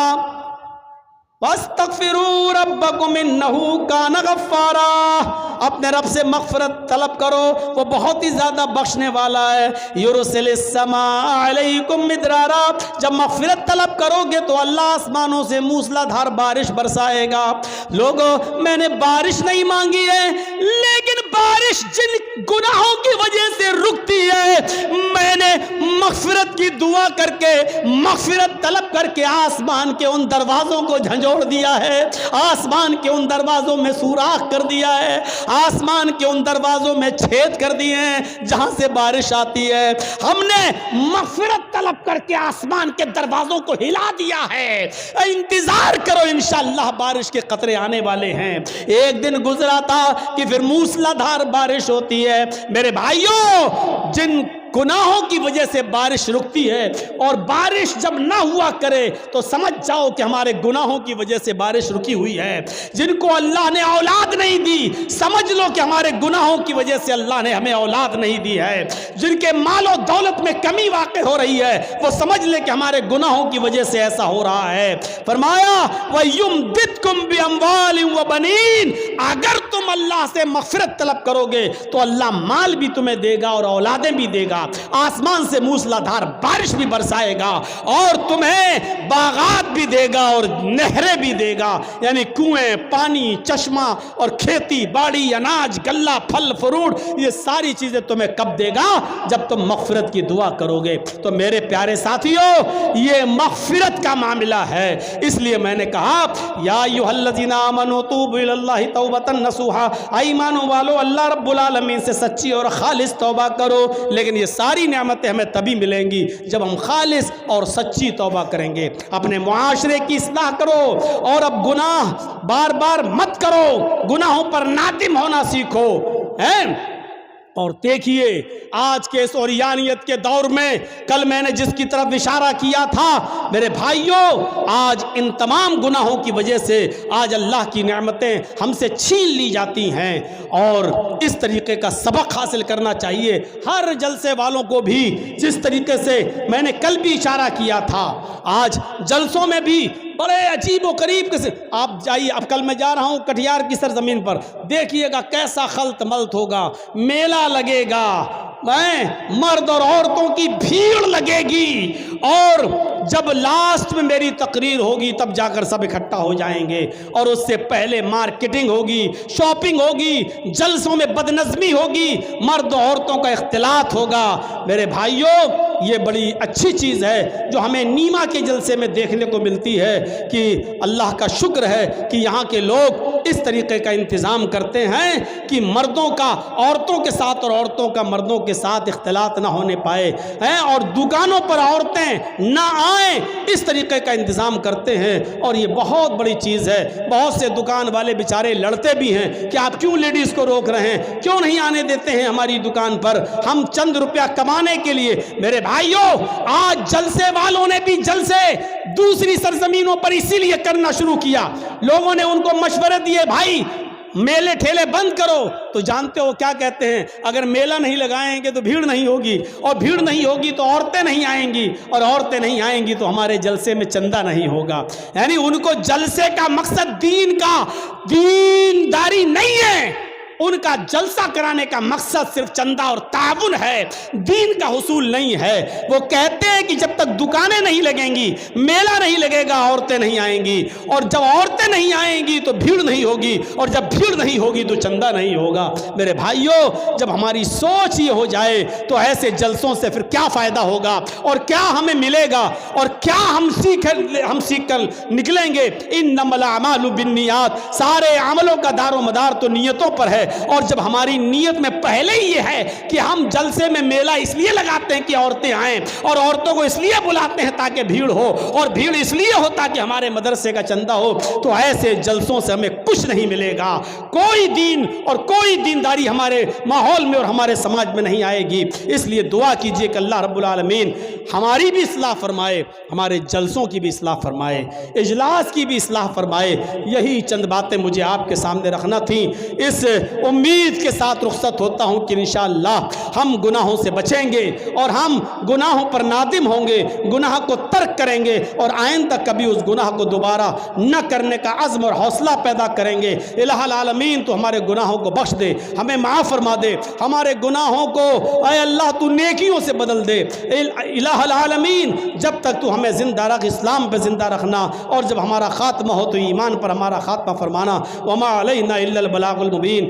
وَاسْتَغْفِرُوا رَبَّكُمْ إِنَّهُ كَانَ غَفَّارًا، اپنے رب سے مغفرت طلب کرو، وہ بہت ہی زیادہ بخشنے والا ہے۔ يُرْسِلِ السَّمَاءَ عَلَيْكُمْ مِدْرَارًا، جب مغفرت طلب کرو گے تو اللہ آسمانوں سے موسلا دھار بارش برسائے گا۔ لوگوں میں نے بارش نہیں مانگی ہے لیکن بارش جن گناہوں کی وجہ سے رکتی ہے، میں نے مغفرت کی دعا کر کے، مغفرت طلب کر کے آسمان کے ان دروازوں کو جھنجھوڑ دیا ہے، آسمان کے ان دروازوں میں سوراخ کر دیا ہے، آسمان کے ان دروازوں میں چھید کر دیے ہیں جہاں سے بارش آتی ہے۔ ہم نے مغفرت طلب کر کے آسمان کے دروازوں کو ہلا دیا ہے۔ انتظار کرو، انشاءاللہ بارش کے قطرے آنے والے ہیں۔ ایک دن گزرا تھا کہ پھر موسلا دھار بارش ہوتی ہے۔ میرے بھائیوں، جن گناہوں کی وجہ سے بارش رکتی ہے، اور بارش جب نہ ہوا کرے تو سمجھ جاؤ کہ ہمارے گناہوں کی وجہ سے بارش رکی ہوئی ہے۔ جن کو اللہ نے اولاد نہیں دی، سمجھ لو کہ ہمارے گناہوں کی وجہ سے اللہ نے ہمیں اولاد نہیں دی ہے۔ جن کے مال و دولت میں کمی واقع ہو رہی ہے، وہ سمجھ لے کہ ہمارے گناہوں کی وجہ سے ایسا ہو رہا ہے۔ فرمایا وَيُمْدِدْكُمْ بِأَمْوَالٍ وَبَنِينَ، اگر تم اللہ سے مغفرت طلب کرو گے تو اللہ مال بھی تمہیں دے گا اور اولادیں بھی دے گا، آسمان سے موسلا دھار بارش بھی برسائے گا، اور تمہیں باغات بھی دے گا اور نہریں بھی دے گا، یعنی کنویں، پانی، چشمہ، اور کھیتی باڑی، اناج، غلہ، پھل فروٹ، یہ ساری چیزیں تمہیں کب دے گا؟ جب تم مغفرت کی دعا کرو گے۔ تو میرے پیارے ساتھیوں، یہ مغفرت کا معاملہ ہے۔ اس لیے میں نے کہا یا ایھا الذین آمنوا توبوا الی اللہ توبۃ نصوحا، ایمانوں والو اللہ رب العالمین سے سچی اور خالص توبہ کرو۔ لیکن یہ ساری نعمتیں ہمیں تبھی ملیں گی جب ہم خالص اور سچی توبہ کریں گے۔ اپنے معاشرے کی اصلاح کرو، اور اب گناہ بار بار مت کرو، گناہوں پر نادم ہونا سیکھو۔ اور دیکھیے آج کے اس اوریانیت کے دور میں، کل میں نے جس کی طرف اشارہ کیا تھا میرے بھائیوں، آج ان تمام گناہوں کی وجہ سے آج اللہ کی نعمتیں ہم سے چھین لی جاتی ہیں، اور اس طریقے کا سبق حاصل کرنا چاہیے ہر جلسے والوں کو بھی۔ جس طریقے سے میں نے کل بھی اشارہ کیا تھا، آج جلسوں میں بھی بڑے عجیب و غریب سے آپ جائیے۔ اب کل میں جا رہا ہوں کٹیہار کی سرزمین پر، دیکھیے گا کیسا خلط ملط ہوگا، میلہ لگے گا، مرد اور عورتوں کی بھیڑ لگے گی، اور جب لاسٹ میں میری تقریر ہوگی تب جا کر سب اکٹھا ہو جائیں گے، اور اس سے پہلے مارکیٹنگ ہوگی، شاپنگ ہوگی، جلسوں میں بدنظمی ہوگی، مرد و عورتوں کا اختلاط ہوگا۔ میرے بھائیوں، یہ بڑی اچھی چیز ہے جو ہمیں نیما کے جلسے میں دیکھنے کو ملتی ہے، کہ اللہ کا شکر ہے کہ یہاں کے لوگ اس طریقے کا انتظام کرتے ہیں کہ مردوں کا عورتوں کے ساتھ اور عورتوں کا مردوں کے ساتھ اختلاط نہ ہونے پائے ہیں، اور دکانوں پر عورتیں نہ آئیں، اس طریقے کا انتظام کرتے ہیں۔ اور یہ بہت بڑی چیز ہے۔ بہت سے دکان والے بیچارے لڑتے بھی ہیں کہ آپ کیوں لیڈیز کو روک رہے ہیں، کیوں نہیں آنے دیتے ہیں ہماری دکان پر، ہم چند روپیہ کمانے کے لیے۔ میرے بھائیوں، آج جلسے والوں نے بھی جلسے دوسری سرزمینوں پر اسی لیے کرنا شروع کیا۔ لوگوں نے ان کو مشورے دیے، بھائی میلے ٹھیلے بند کرو، تو جانتے ہو کیا کہتے ہیں؟ اگر میلہ نہیں لگائیں گے تو بھیڑ نہیں ہوگی، اور بھیڑ نہیں ہوگی تو عورتیں نہیں آئیں گی، اور عورتیں نہیں آئیں گی تو ہمارے جلسے میں چندہ نہیں ہوگا۔ یعنی ان کو جلسے کا مقصد دینداری نہیں ہے، ان کا جلسہ کرانے کا مقصد صرف چندہ اور تعاون ہے، دین کا حصول نہیں ہے۔ وہ کہتے ہیں کہ جب تک دکانیں نہیں لگیں گی، میلہ نہیں لگے گا، عورتیں نہیں آئیں گی، اور جب عورتیں نہیں آئیں گی تو بھیڑ نہیں ہوگی، اور جب بھیڑ نہیں ہوگی تو چندہ نہیں ہوگا۔ میرے بھائیوں، جب ہماری سوچ یہ ہو جائے تو ایسے جلسوں سے پھر کیا فائدہ ہوگا، اور کیا ہمیں ملے گا، اور کیا ہم سیکھ کر نکلیں گے؟ انما الاعمال بالنیات، سارے عملوں کا دار و مدار تو نیتوں پر ہے۔ اور جب ہماری نیت میں پہلے ہی یہ ہے کہ ہم جلسے میں میلہ اس لیے لگاتے ہیں کہ عورتیں آئیں، اور عورتوں کو اس لیے بلاتے ہیں تاکہ بھیڑ ہو، اور بھیڑ اس لیے ہوتا کہ ہمارے مدرسے کا چندہ ہو، تو ایسے جلسوں سے ہمیں کچھ نہیں ملے گا۔ کوئی دین اور کوئی دینداری ہمارے ماحول میں اور ہمارے سماج میں نہیں آئے گی۔ اس لیے دعا کیجئے کہ اللہ رب العالمین ہماری بھی اصلاح فرمائے، ہمارے جلسوں کی بھی اصلاح فرمائے، اجلاس کی بھی اصلاح فرمائے۔ یہی چند باتیں مجھے آپ کے سامنے رکھنا تھیں۔ اس امید کے ساتھ رخصت ہوتا ہوں کہ انشاءاللہ ہم گناہوں سے بچیں گے، اور ہم گناہوں پر نادم ہوں گے، گناہ کو ترک کریں گے، اور آئندہ کبھی اس گناہ کو دوبارہ نہ کرنے کا عزم اور حوصلہ پیدا کریں گے۔ الہ العالمین تو ہمارے گناہوں کو بخش دے، ہمیں معاف فرما دے، ہمارے گناہوں کو اے اللہ تو نیکیوں سے بدل دے۔ الہ العالمین جب تک تو ہمیں زندہ رکھ، اسلام پہ زندہ رکھنا، اور جب ہمارا خاتمہ ہو تو ایمان پر ہمارا خاتمہ فرمانا۔ وما علینا الا البلاغ المبین۔